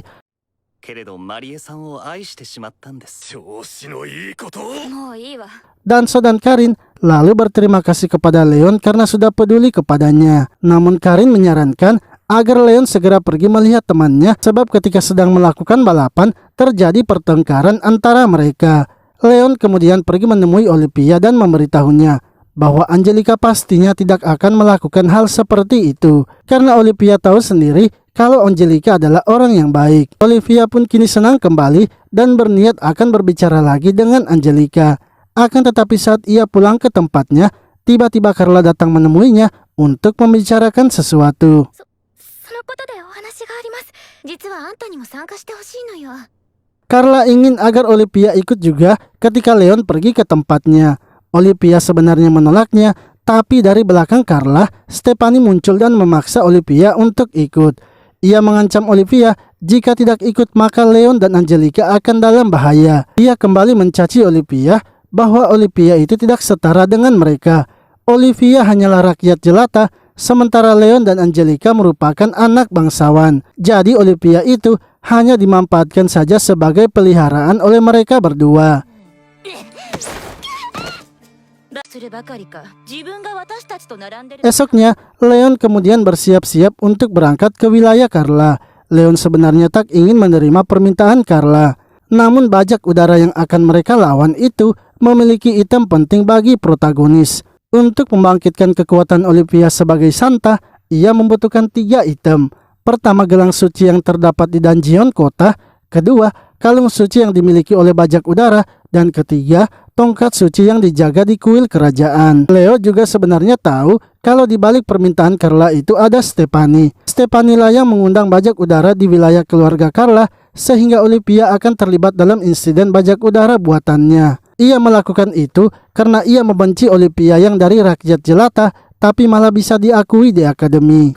Danso dan Karin lalu berterima kasih kepada Leon karena sudah peduli kepadanya. Namun Karin menyarankan agar Leon segera pergi melihat temannya sebab ketika sedang melakukan balapan terjadi pertengkaran antara mereka. Leon kemudian pergi menemui Olivia dan memberitahunya bahwa Angelica pastinya tidak akan melakukan hal seperti itu karena Olivia tahu sendiri kalau Angelica adalah orang yang baik. Olivia pun kini senang kembali dan berniat akan berbicara lagi dengan Angelica. Akan tetapi saat ia pulang ke tempatnya, tiba-tiba Carla datang menemuinya untuk membicarakan sesuatu. Carla ingin agar Olivia ikut juga ketika Leon pergi ke tempatnya. Olivia sebenarnya menolaknya, tapi dari belakang Carla, Stephanie muncul dan memaksa Olivia untuk ikut. Ia mengancam Olivia jika tidak ikut maka Leon dan Angelica akan dalam bahaya. Ia kembali mencaci Olivia bahwa Olivia itu tidak setara dengan mereka. Olivia hanyalah rakyat jelata, sementara Leon dan Angelica merupakan anak bangsawan. Jadi Olivia itu hanya dimanfaatkan saja sebagai peliharaan oleh mereka berdua. Esoknya, Leon kemudian bersiap-siap untuk berangkat ke wilayah Carla. Leon sebenarnya tak ingin menerima permintaan Carla. Namun bajak udara yang akan mereka lawan itu memiliki item penting bagi protagonis. Untuk membangkitkan kekuatan Olivia sebagai Santa, ia membutuhkan 3 item. Pertama, gelang suci yang terdapat di dungeon kota. Kedua, kalung suci yang dimiliki oleh bajak udara. Dan ketiga, tongkat suci yang dijaga di kuil kerajaan. Leo juga sebenarnya tahu kalau di balik permintaan Carla itu ada Stephanie. Stephanie lah yang mengundang bajak udara di wilayah keluarga Carla sehingga Olivia akan terlibat dalam insiden bajak udara buatannya. Ia melakukan itu karena ia membenci Olivia yang dari rakyat jelata tapi malah bisa diakui di akademi.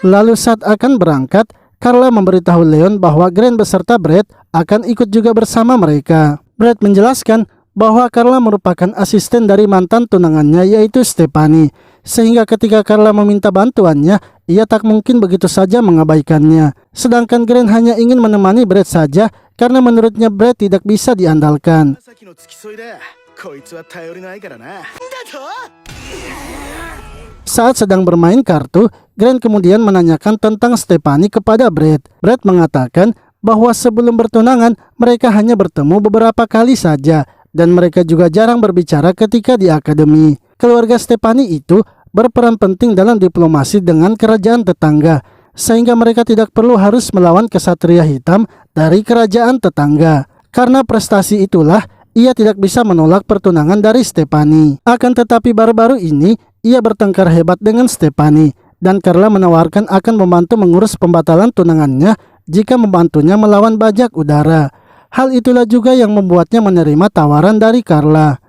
Lalu saat akan berangkat, Carla memberitahu Leon bahwa Grant beserta Brad akan ikut juga bersama mereka. Brad menjelaskan bahwa Carla merupakan asisten dari mantan tunangannya yaitu Stephanie. Sehingga ketika Carla meminta bantuannya, ia tak mungkin begitu saja mengabaikannya. Sedangkan Grant hanya ingin menemani Brad saja karena menurutnya Brad tidak bisa diandalkan. Saat sedang bermain kartu, Grant kemudian menanyakan tentang Stephanie kepada Brad. Brad mengatakan bahwa sebelum bertunangan mereka hanya bertemu beberapa kali saja dan mereka juga jarang berbicara ketika di akademi. Keluarga Stephanie itu berperan penting dalam diplomasi dengan kerajaan tetangga sehingga mereka tidak perlu harus melawan kesatria hitam dari kerajaan tetangga. Karena prestasi itulah ia tidak bisa menolak pertunangan dari Stephanie. Akan tetapi baru-baru ini ia bertengkar hebat dengan Stephanie dan Carla menawarkan akan membantu mengurus pembatalan tunangannya jika membantunya melawan bajak udara. Hal itulah juga yang membuatnya menerima tawaran dari Carla.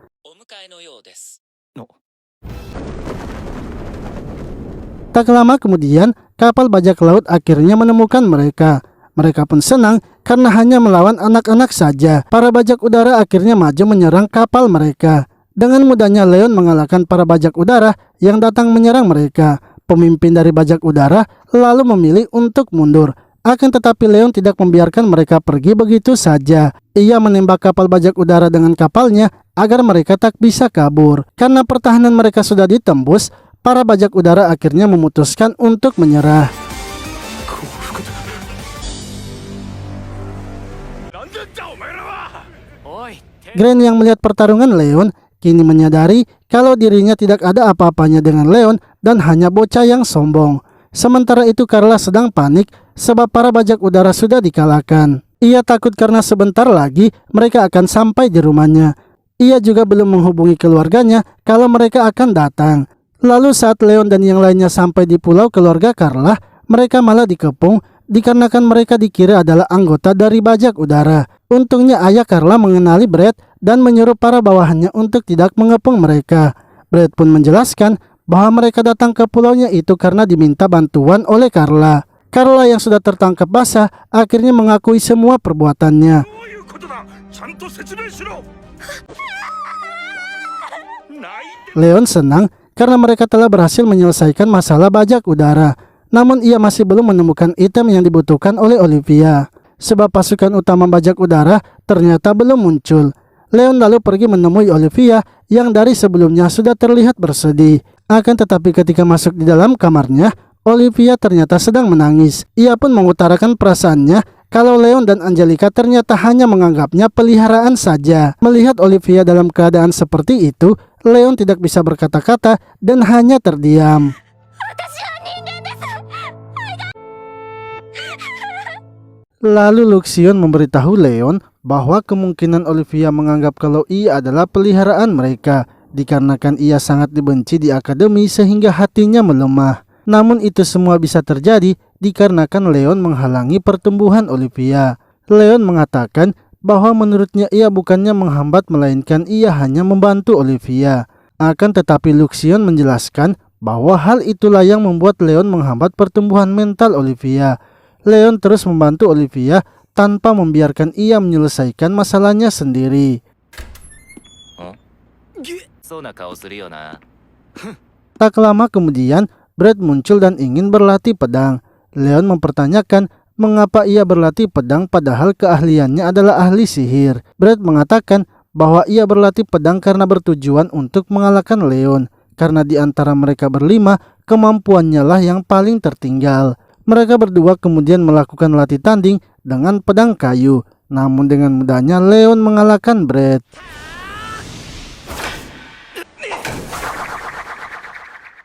Tak lama kemudian, kapal bajak laut akhirnya menemukan mereka. Mereka pun senang karena hanya melawan anak-anak saja. Para bajak udara akhirnya maju menyerang kapal mereka. Dengan mudahnya Leon mengalahkan para bajak udara yang datang menyerang mereka. Pemimpin dari bajak udara lalu memilih untuk mundur. Akan tetapi Leon tidak membiarkan mereka pergi begitu saja. Ia menembak kapal bajak udara dengan kapalnya agar mereka tak bisa kabur. Karena pertahanan mereka sudah ditembus, para bajak udara akhirnya memutuskan untuk menyerah. Grant yang melihat pertarungan Leon kini menyadari kalau dirinya tidak ada apa-apanya dengan Leon dan hanya bocah yang sombong. Sementara itu Carla sedang panik sebab para bajak udara sudah dikalahkan. Ia takut karena sebentar lagi mereka akan sampai di rumahnya. Ia juga belum menghubungi keluarganya kalau mereka akan datang. Lalu saat Leon dan yang lainnya sampai di pulau keluarga Carla, mereka malah dikepung dikarenakan mereka dikira adalah anggota dari bajak udara. Untungnya ayah Carla mengenali Brad dan menyuruh para bawahannya untuk tidak mengepung mereka. Brad pun menjelaskan bahwa mereka datang ke pulaunya itu karena diminta bantuan oleh Carla. Carla yang sudah tertangkap basah akhirnya mengakui semua perbuatannya. Leon senang karena mereka telah berhasil menyelesaikan masalah bajak udara. Namun ia masih belum menemukan item yang dibutuhkan oleh Olivia. Sebab pasukan utama bajak udara ternyata belum muncul. Leon lalu pergi menemui Olivia yang dari sebelumnya sudah terlihat bersedih. Akan tetapi ketika masuk di dalam kamarnya, Olivia ternyata sedang menangis. Ia pun mengutarakan perasaannya kalau Leon dan Angelica ternyata hanya menganggapnya peliharaan saja. Melihat Olivia dalam keadaan seperti itu, Leon tidak bisa berkata-kata dan hanya terdiam. Lalu Luxion memberitahu Leon bahwa kemungkinan Olivia menganggap kalau ia adalah peliharaan mereka, dikarenakan ia sangat dibenci di akademi sehingga hatinya melemah. Namun itu semua bisa terjadi dikarenakan Leon menghalangi pertumbuhan Olivia. Leon mengatakan bahwa menurutnya ia bukannya menghambat melainkan ia hanya membantu Olivia. Akan tetapi Luxion menjelaskan bahwa hal itulah yang membuat Leon menghambat pertumbuhan mental Olivia. Leon terus membantu Olivia tanpa membiarkan ia menyelesaikan masalahnya sendiri. Tak lama kemudian, Brad muncul dan ingin berlatih pedang. Leon mempertanyakan mengapa ia berlatih pedang padahal keahliannya adalah ahli sihir. Brad mengatakan bahwa ia berlatih pedang karena bertujuan untuk mengalahkan Leon, karena di antara mereka berlima, kemampuannya lah yang paling tertinggal. Mereka berdua kemudian melakukan latih tanding dengan pedang kayu. Namun dengan mudahnya Leon mengalahkan Brad.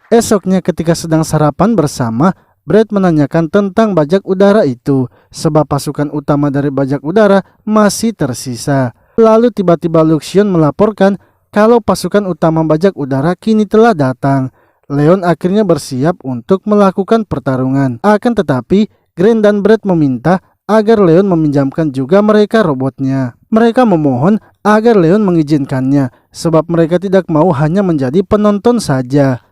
Esoknya ketika sedang sarapan bersama, Brad menanyakan tentang bajak udara itu, sebab pasukan utama dari bajak udara masih tersisa. Lalu tiba-tiba Luxion melaporkan kalau pasukan utama bajak udara kini telah datang. Leon akhirnya bersiap untuk melakukan pertarungan. Akan tetapi, Grant dan Brad meminta agar Leon meminjamkan juga mereka robotnya. Mereka memohon agar Leon mengizinkannya, sebab mereka tidak mau hanya menjadi penonton saja.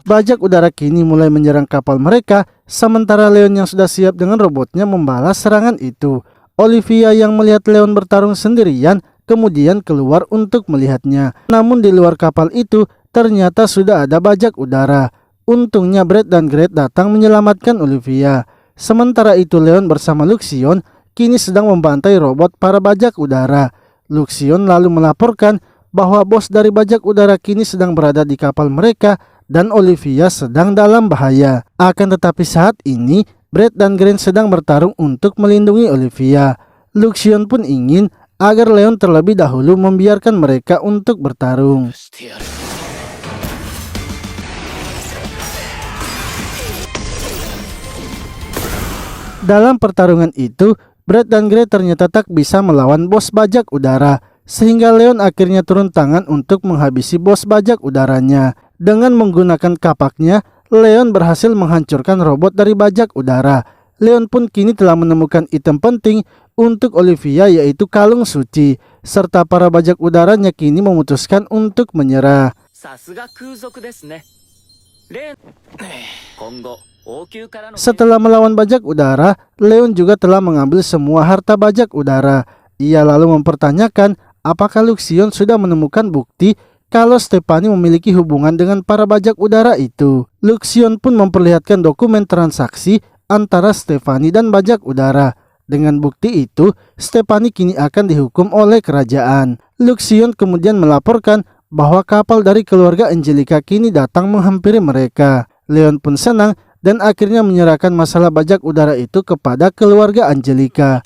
Bajak udara kini mulai menyerang kapal mereka, sementara Leon yang sudah siap dengan robotnya membalas serangan itu. Olivia yang melihat Leon bertarung sendirian kemudian keluar untuk melihatnya. Namun di luar kapal itu ternyata sudah ada bajak udara. Untungnya Brad dan Grant datang menyelamatkan Olivia. Sementara itu Leon bersama Luxion kini sedang membantai robot para bajak udara. Luxion lalu melaporkan bahwa bos dari bajak udara kini sedang berada di kapal mereka dan Olivia sedang dalam bahaya. Akan tetapi saat ini Brad dan Grant sedang bertarung untuk melindungi Olivia. Luxion pun ingin agar Leon terlebih dahulu membiarkan mereka untuk bertarung. Dalam pertarungan itu, Brad dan Grant ternyata tak bisa melawan bos bajak udara, sehingga Leon akhirnya turun tangan untuk menghabisi bos bajak udaranya. Dengan menggunakan kapaknya, Leon berhasil menghancurkan robot dari bajak udara. Leon pun kini telah menemukan item penting untuk Olivia, yaitu kalung suci, serta para bajak udaranya kini memutuskan untuk menyerah. Setelah melawan bajak udara, Leon juga telah mengambil semua harta bajak udara. Ia lalu mempertanyakan apakah Luxion sudah menemukan bukti kalau Stephanie memiliki hubungan dengan para bajak udara itu. Luxion pun memperlihatkan dokumen transaksi antara Stephanie dan bajak udara. Dengan bukti itu, Stephanie kini akan dihukum oleh kerajaan. Luxion kemudian melaporkan bahwa kapal dari keluarga Angelica kini datang menghampiri mereka. Leon pun senang dan akhirnya menyerahkan masalah bajak udara itu kepada keluarga Angelica.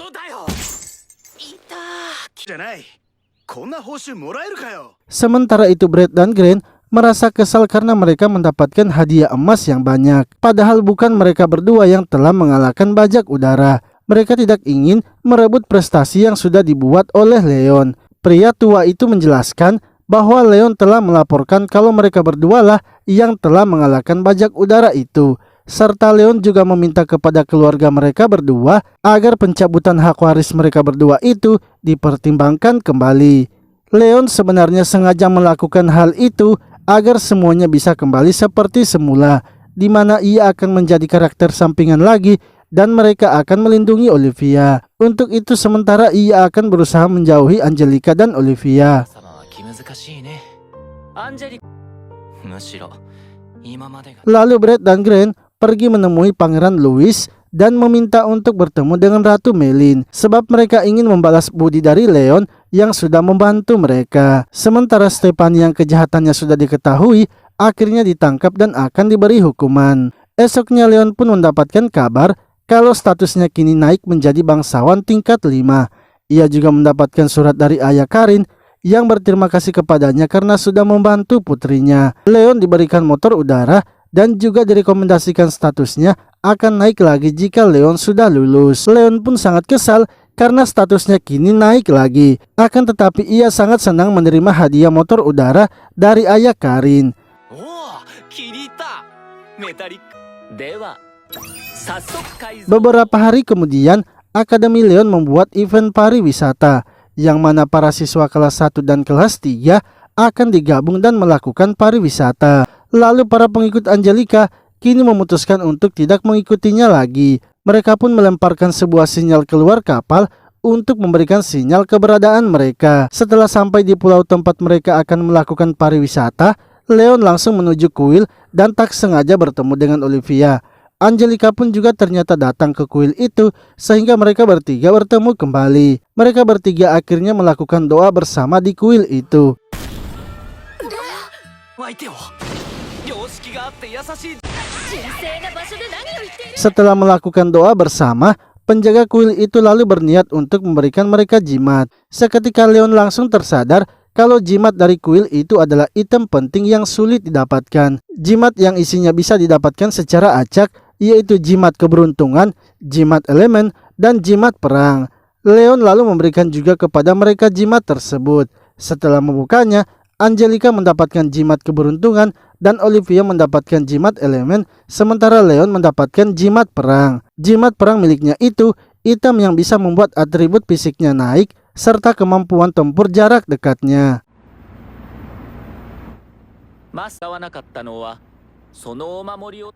Sementara itu Brad dan Grant merasa kesal karena mereka mendapatkan hadiah emas yang banyak. Padahal bukan mereka berdua yang telah mengalahkan bajak udara. Mereka tidak ingin merebut prestasi yang sudah dibuat oleh Leon. Pria tua itu menjelaskan bahwa Leon telah melaporkan kalau mereka berdualah yang telah mengalahkan bajak udara itu. Serta Leon juga meminta kepada keluarga mereka berdua agar pencabutan hak waris mereka berdua itu dipertimbangkan kembali. Leon sebenarnya sengaja melakukan hal itu agar semuanya bisa kembali seperti semula, di mana ia akan menjadi karakter sampingan lagi dan mereka akan melindungi Olivia. Untuk itu sementara ia akan berusaha menjauhi Angelica dan Olivia. Lalu Brad dan Grant pergi menemui Pangeran Louis dan meminta untuk bertemu dengan Ratu Melin sebab mereka ingin membalas budi dari Leon yang sudah membantu mereka. Sementara Stefan yang kejahatannya sudah diketahui akhirnya ditangkap dan akan diberi hukuman. Esoknya Leon pun mendapatkan kabar kalau statusnya kini naik menjadi bangsawan tingkat 5. Ia juga mendapatkan surat dari ayah Karin yang berterima kasih kepadanya karena sudah membantu putrinya. Leon diberikan motor udara dan juga direkomendasikan statusnya akan naik lagi jika Leon sudah lulus. Leon pun sangat kesal karena statusnya kini naik lagi. Akan tetapi ia sangat senang menerima hadiah motor udara dari ayah Karin. Beberapa hari kemudian, Akademi Leon membuat event pariwisata yang mana para siswa kelas 1 dan kelas 3 akan digabung dan melakukan pariwisata. Lalu para pengikut Angelica kini memutuskan untuk tidak mengikutinya lagi. Mereka pun melemparkan sebuah sinyal keluar kapal untuk memberikan sinyal keberadaan mereka. Setelah sampai di pulau tempat mereka akan melakukan pariwisata, Leon langsung menuju kuil dan tak sengaja bertemu dengan Olivia. Angelica pun juga ternyata datang ke kuil itu sehingga mereka bertiga bertemu kembali. Mereka bertiga akhirnya melakukan doa bersama di kuil itu. Setelah melakukan doa bersama, penjaga kuil itu lalu berniat untuk memberikan mereka jimat. Seketika Leon langsung tersadar kalau jimat dari kuil itu adalah item penting yang sulit didapatkan. Jimat yang isinya bisa didapatkan secara acak, yaitu jimat keberuntungan, jimat elemen, dan jimat perang. Leon lalu memberikan juga kepada mereka jimat tersebut. Setelah membukanya, Angelica mendapatkan jimat keberuntungan dan Olivia mendapatkan jimat elemen, sementara Leon mendapatkan jimat perang. Jimat perang miliknya itu item yang bisa membuat atribut fisiknya naik serta kemampuan tempur jarak dekatnya.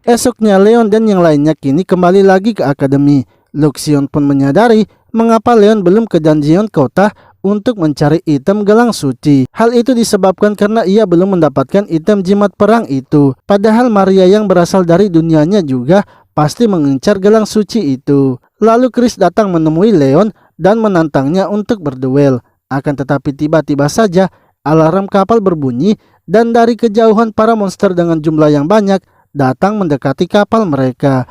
Esoknya Leon dan yang lainnya kini kembali lagi ke akademi. Luxion pun menyadari mengapa Leon belum ke dungeon kota untuk mencari item gelang suci. Hal itu disebabkan karena ia belum mendapatkan item jimat perang itu. Padahal Maria yang berasal dari dunianya juga pasti mengincar gelang suci itu. Lalu Chris datang menemui Leon dan menantangnya untuk berduel. Akan tetapi tiba-tiba saja alarm kapal berbunyi dan dari kejauhan para monster dengan jumlah yang banyak datang mendekati kapal mereka.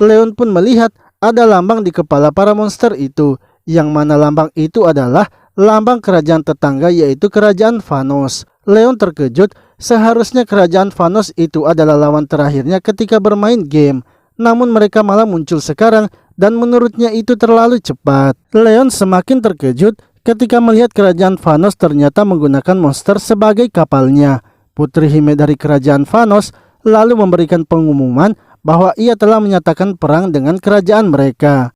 Leon pun melihat ada lambang di kepala para monster itu, yang mana lambang itu adalah lambang kerajaan tetangga yaitu kerajaan Vanos. Leon terkejut, seharusnya kerajaan Vanos itu adalah lawan terakhirnya ketika bermain game. Namun mereka malah muncul sekarang dan menurutnya itu terlalu cepat. Leon semakin terkejut ketika melihat kerajaan Vanos ternyata menggunakan monster sebagai kapalnya. Putri Hime dari kerajaan Vanos lalu memberikan pengumuman bahwa ia telah menyatakan perang dengan kerajaan mereka.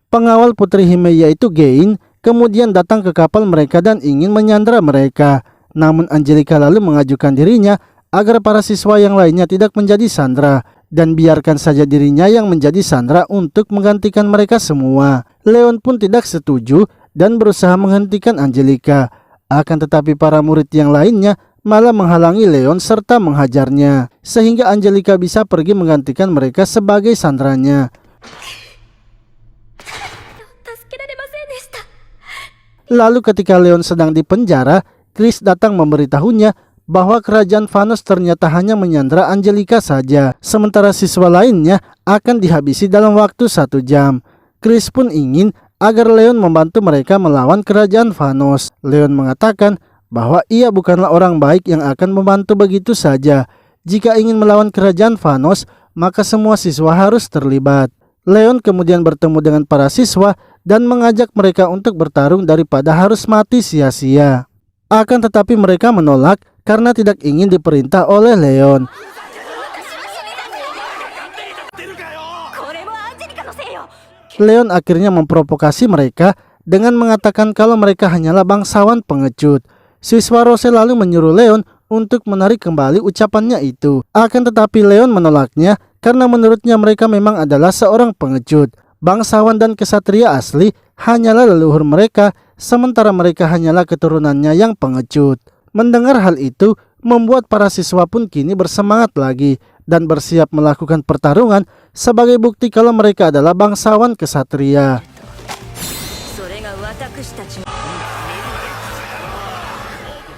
Pengawal Putri Hime yaitu Gain kemudian datang ke kapal mereka dan ingin menyandra mereka. Namun Angelica lalu mengajukan dirinya agar para siswa yang lainnya tidak menjadi sandra dan biarkan saja dirinya yang menjadi sandra untuk menggantikan mereka semua. Leon pun tidak setuju dan berusaha menghentikan Angelica. Akan tetapi para murid yang lainnya malah menghalangi Leon serta menghajarnya, sehingga Angelica bisa pergi menggantikan mereka sebagai sandranya. Lalu ketika Leon sedang di penjara, Chris datang memberitahunya bahwa kerajaan Vanos ternyata hanya menyandra Angelica saja, sementara siswa lainnya akan dihabisi dalam waktu 1 jam. Chris pun ingin agar Leon membantu mereka melawan kerajaan Vanos. Leon mengatakan bahwa ia bukanlah orang baik yang akan membantu begitu saja. Jika ingin melawan kerajaan Vanos, maka semua siswa harus terlibat. Leon kemudian bertemu dengan para siswa dan mengajak mereka untuk bertarung daripada harus mati sia-sia. Akan tetapi mereka menolak karena tidak ingin diperintah oleh Leon. Leon akhirnya memprovokasi mereka dengan mengatakan kalau mereka hanyalah bangsawan pengecut. Siswa Rose lalu menyuruh Leon untuk menarik kembali ucapannya itu. Akan tetapi Leon menolaknya karena menurutnya mereka memang adalah seorang pengecut. Bangsawan dan kesatria asli hanyalah leluhur mereka, sementara mereka hanyalah keturunannya yang pengecut. Mendengar hal itu, membuat para siswa pun kini bersemangat lagi dan bersiap melakukan pertarungan sebagai bukti kalau mereka adalah bangsawan kesatria.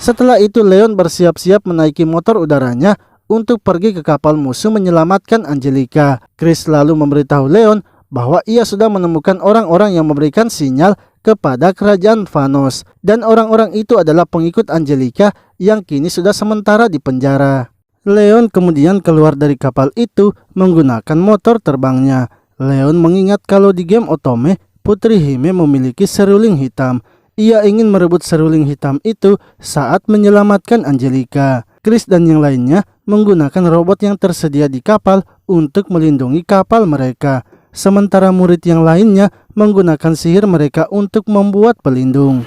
Setelah itu Leon bersiap-siap menaiki motor udaranya untuk pergi ke kapal musuh menyelamatkan Angelica. Chris lalu memberitahu Leon bahwa ia sudah menemukan orang-orang yang memberikan sinyal kepada kerajaan Vanos, dan orang-orang itu adalah pengikut Angelica yang kini sudah sementara di penjara. Leon kemudian keluar dari kapal itu menggunakan motor terbangnya. Leon mengingat kalau di game Otome, Putri Hime memiliki seruling hitam. Ia ingin merebut seruling hitam itu saat menyelamatkan Angelica. Chris dan yang lainnya menggunakan robot yang tersedia di kapal untuk melindungi kapal mereka. Sementara murid yang lainnya menggunakan sihir mereka untuk membuat pelindung.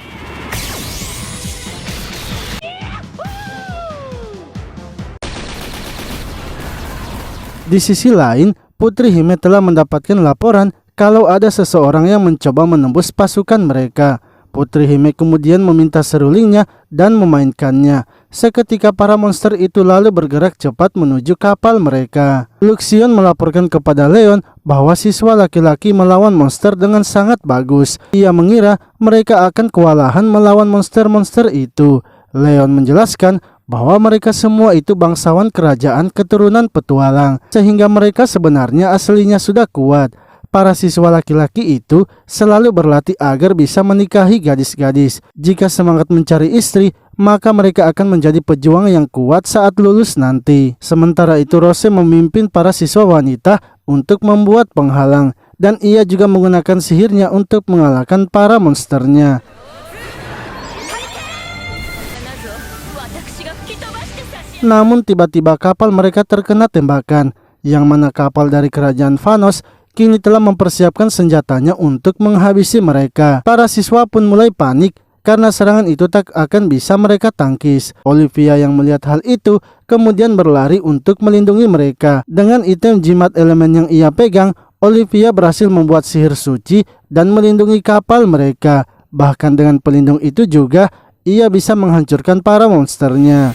Di sisi lain, Putri Hime telah mendapatkan laporan kalau ada seseorang yang mencoba menembus pasukan mereka. Putri Hime kemudian meminta serulingnya dan memainkannya. Seketika para monster itu lalu bergerak cepat menuju kapal mereka. Luxion melaporkan kepada Leon bahwa siswa laki-laki melawan monster dengan sangat bagus. Ia mengira mereka akan kewalahan melawan monster-monster itu. Leon menjelaskan bahwa mereka semua itu bangsawan kerajaan keturunan petualang, sehingga mereka sebenarnya aslinya sudah kuat. Para siswa laki-laki itu selalu berlatih agar bisa menikahi gadis-gadis. Jika semangat mencari istri, maka mereka akan menjadi pejuang yang kuat saat lulus nanti. Sementara itu Rose memimpin para siswa wanita untuk membuat penghalang, dan ia juga menggunakan sihirnya untuk mengalahkan para monsternya. Namun tiba-tiba kapal mereka terkena tembakan, yang mana kapal dari kerajaan Vanos kini telah mempersiapkan senjatanya untuk menghabisi mereka. Para siswa pun mulai panik karena serangan itu tak akan bisa mereka tangkis. Olivia yang melihat hal itu kemudian berlari untuk melindungi mereka. Dengan item jimat elemen yang ia pegang, Olivia berhasil membuat sihir suci dan melindungi kapal mereka. Bahkan dengan pelindung itu juga, ia bisa menghancurkan para monsternya.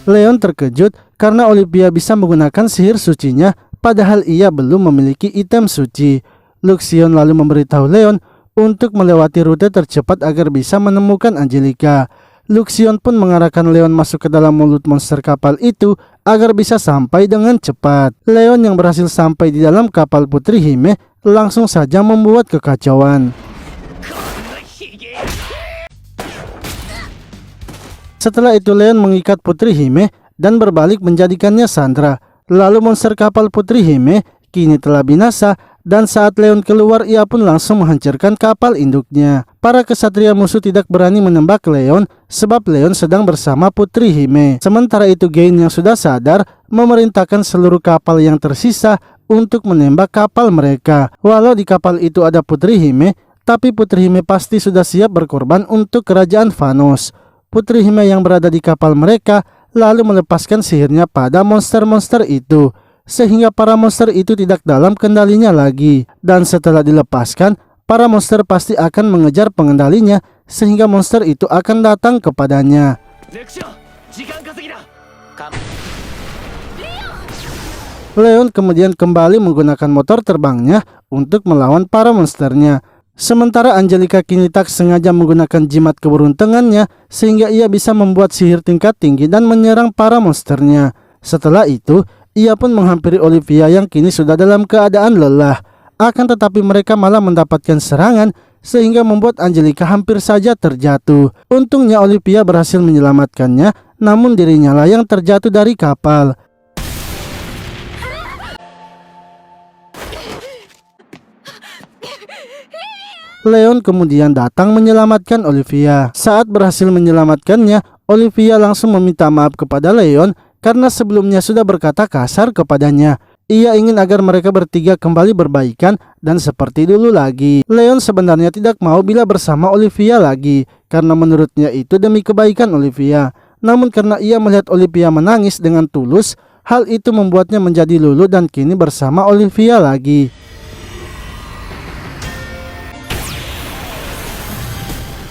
Leon terkejut karena Olivia bisa menggunakan sihir sucinya, padahal ia belum memiliki item suci. Luxion lalu memberitahu Leon untuk melewati rute tercepat agar bisa menemukan Angelica. Luxion pun mengarahkan Leon masuk ke dalam mulut monster kapal itu agar bisa sampai dengan cepat. Leon yang berhasil sampai di dalam kapal Putri Hime langsung saja membuat kekacauan. Setelah itu Leon mengikat Putri Hime dan berbalik menjadikannya sandra. Lalu monster kapal Putri Hime kini telah binasa, dan saat Leon keluar ia pun langsung menghancurkan kapal induknya. Para kesatria musuh tidak berani menembak Leon sebab Leon sedang bersama Putri Hime. Sementara itu Gain yang sudah sadar memerintahkan seluruh kapal yang tersisa untuk menembak kapal mereka. Walau di kapal itu ada Putri Hime, tapi Putri Hime pasti sudah siap berkorban untuk kerajaan Vanos. Putri Hime yang berada di kapal mereka lalu melepaskan sihirnya pada monster-monster itu, sehingga para monster itu tidak dalam kendalinya lagi. Dan setelah dilepaskan, para monster pasti akan mengejar pengendalinya, sehingga monster itu akan datang kepadanya. Leon kemudian kembali menggunakan motor terbangnya untuk melawan para monsternya. Sementara Angelica kini tak sengaja menggunakan jimat keberuntungannya sehingga ia bisa membuat sihir tingkat tinggi dan menyerang para monsternya. Setelah itu, ia pun menghampiri Olivia yang kini sudah dalam keadaan lelah. Akan tetapi mereka malah mendapatkan serangan sehingga membuat Angelica hampir saja terjatuh. Untungnya Olivia berhasil menyelamatkannya, namun dirinya lah yang terjatuh dari kapal. Leon kemudian datang menyelamatkan Olivia. Saat berhasil menyelamatkannya, Olivia langsung meminta maaf kepada Leon karena sebelumnya sudah berkata kasar kepadanya. Ia ingin agar mereka bertiga kembali berbaikan dan seperti dulu lagi. Leon sebenarnya tidak mau bila bersama Olivia lagi karena menurutnya itu demi kebaikan Olivia. Namun karena ia melihat Olivia menangis dengan tulus, hal itu membuatnya menjadi luluh dan kini bersama Olivia lagi.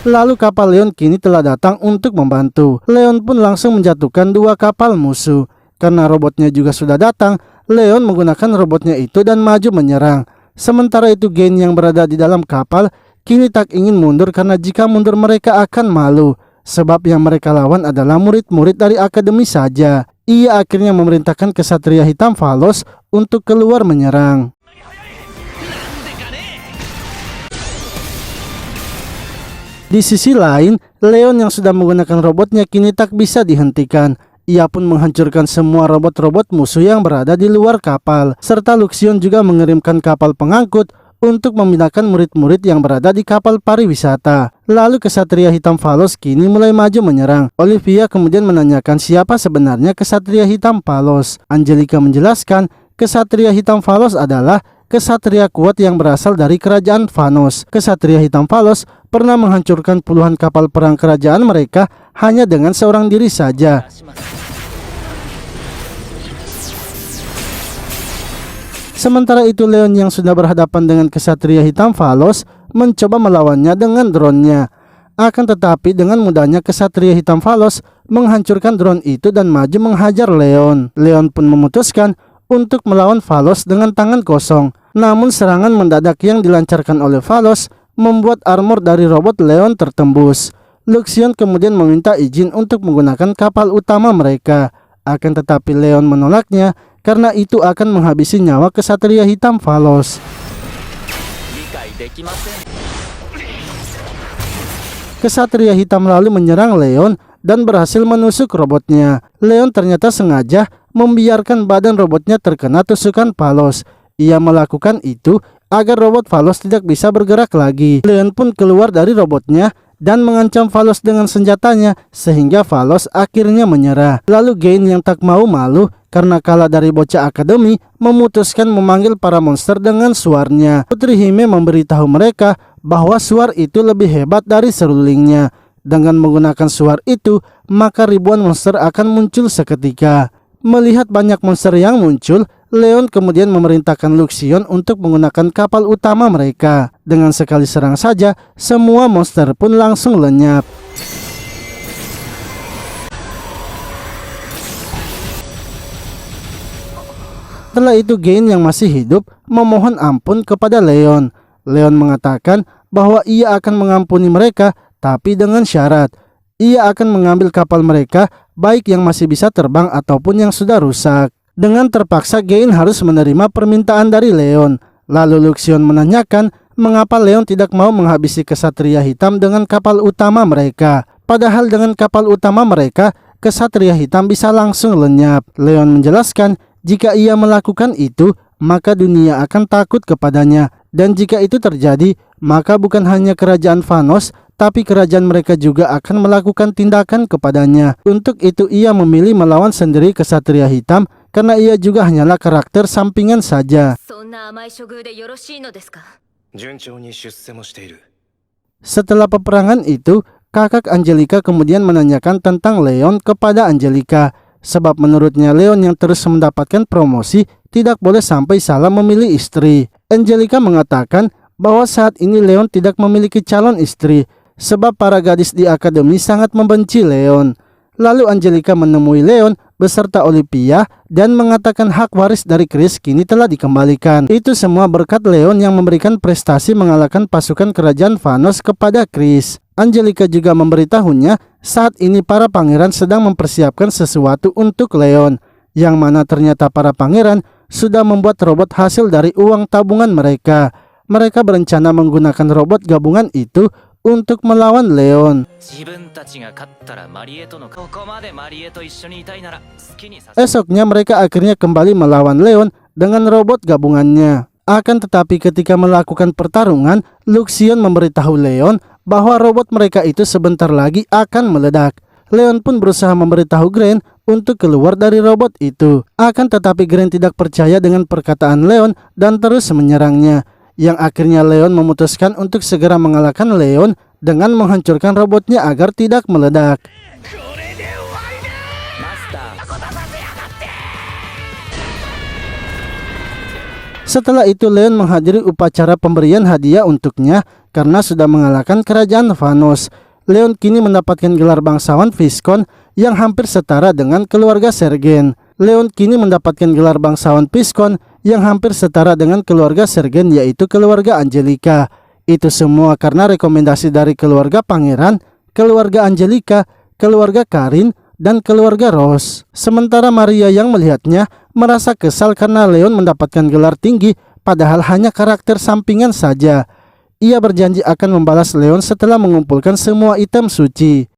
Lalu kapal Leon kini telah datang untuk membantu. Leon pun langsung menjatuhkan 2 kapal musuh. Karena robotnya juga sudah datang, Leon menggunakan robotnya itu dan maju menyerang. Sementara itu Gain yang berada di dalam kapal kini tak ingin mundur karena jika mundur mereka akan malu. Sebab yang mereka lawan adalah murid-murid dari akademi saja. Ia akhirnya memerintahkan kesatria hitam Valos untuk keluar menyerang. Di sisi lain, Leon yang sudah menggunakan robotnya kini tak bisa dihentikan. Ia pun menghancurkan semua robot-robot musuh yang berada di luar kapal. Serta Luxion juga mengirimkan kapal pengangkut untuk memindahkan murid-murid yang berada di kapal pariwisata. Lalu kesatria hitam Valos kini mulai maju menyerang. Olivia kemudian menanyakan siapa sebenarnya kesatria hitam Valos. Angelica menjelaskan kesatria hitam Valos adalah kesatria kuat yang berasal dari kerajaan Vanos. Kesatria hitam Valos pernah menghancurkan puluhan kapal perang kerajaan mereka hanya dengan seorang diri saja. Sementara itu Leon yang sudah berhadapan dengan kesatria hitam Valos mencoba melawannya dengan drone-nya. Akan tetapi dengan mudahnya kesatria hitam Valos menghancurkan drone itu dan maju menghajar Leon. Leon pun memutuskan untuk melawan Valos dengan tangan kosong. Namun serangan mendadak yang dilancarkan oleh Valos membuat armor dari robot Leon tertembus. Luxion kemudian meminta izin untuk menggunakan kapal utama mereka. Akan tetapi Leon menolaknya karena itu akan menghabisi nyawa kesatria hitam Valos. Kesatria hitam lalu menyerang Leon dan berhasil menusuk robotnya. Leon ternyata sengaja membiarkan badan robotnya terkena tusukan Valos. Ia melakukan itu agar robot Valos tidak bisa bergerak lagi. Leon pun keluar dari robotnya dan mengancam Valos dengan senjatanya sehingga Valos akhirnya menyerah. Lalu Gain yang tak mau malu karena kalah dari bocah akademi memutuskan memanggil para monster dengan suarnya. Putri Hime memberitahu mereka bahwa suar itu lebih hebat dari serulingnya. Dengan menggunakan suar itu maka ribuan monster akan muncul seketika. Melihat banyak monster yang muncul, Leon kemudian memerintahkan Luxion untuk menggunakan kapal utama mereka. Dengan sekali serang saja, semua monster pun langsung lenyap. Setelah itu Gain yang masih hidup memohon ampun kepada Leon. Leon mengatakan bahwa ia akan mengampuni mereka tapi dengan syarat. Ia akan mengambil kapal mereka baik yang masih bisa terbang ataupun yang sudah rusak. Dengan terpaksa Gain harus menerima permintaan dari Leon. Lalu Luxion menanyakan mengapa Leon tidak mau menghabisi kesatria hitam dengan kapal utama mereka. Padahal dengan kapal utama mereka, kesatria hitam bisa langsung lenyap. Leon menjelaskan jika ia melakukan itu, maka dunia akan takut kepadanya. Dan jika itu terjadi, maka bukan hanya kerajaan Vanos, tapi kerajaan mereka juga akan melakukan tindakan kepadanya. Untuk itu ia memilih melawan sendiri kesatria hitam karena ia juga hanyalah karakter sampingan saja. Setelah peperangan itu, kakak Angelica kemudian menanyakan tentang Leon kepada Angelica. Sebab menurutnya Leon yang terus mendapatkan promosi tidak boleh sampai salah memilih istri. Angelica mengatakan bahwa saat ini Leon tidak memiliki calon istri sebab para gadis di akademi sangat membenci Leon. Lalu Angelica menemui Leon beserta Olivia dan mengatakan hak waris dari Chris kini telah dikembalikan. Itu semua berkat Leon yang memberikan prestasi mengalahkan pasukan kerajaan Vanos kepada Chris. Angelica juga memberitahunya saat ini para pangeran sedang mempersiapkan sesuatu untuk Leon, yang mana ternyata para pangeran sudah membuat robot hasil dari uang tabungan mereka. Mereka berencana menggunakan robot gabungan itu untuk melawan Leon. Esoknya mereka akhirnya kembali melawan Leon dengan robot gabungannya. Akan tetapi ketika melakukan pertarungan, Luxion memberitahu Leon bahwa robot mereka itu sebentar lagi akan meledak. Leon pun berusaha memberitahu Gren untuk keluar dari robot itu. Akan tetapi Gren tidak percaya dengan perkataan Leon dan terus menyerangnya. Yang akhirnya Leon memutuskan untuk segera mengalahkan Leon dengan menghancurkan robotnya agar tidak meledak. Setelah itu Leon menghadiri upacara pemberian hadiah untuknya karena sudah mengalahkan kerajaan Vanos. Leon kini mendapatkan gelar bangsawan Viscount yang hampir setara dengan keluarga Sergen. Leon kini mendapatkan gelar bangsawan Viscount yang hampir setara dengan keluarga Sergen, yaitu keluarga Angelica. Itu semua karena rekomendasi dari keluarga pangeran, keluarga Angelica, keluarga Karin, dan keluarga Rose. Sementara Maria yang melihatnya merasa kesal karena Leon mendapatkan gelar tinggi padahal hanya karakter sampingan saja. Ia berjanji akan membalas Leon setelah mengumpulkan semua item suci.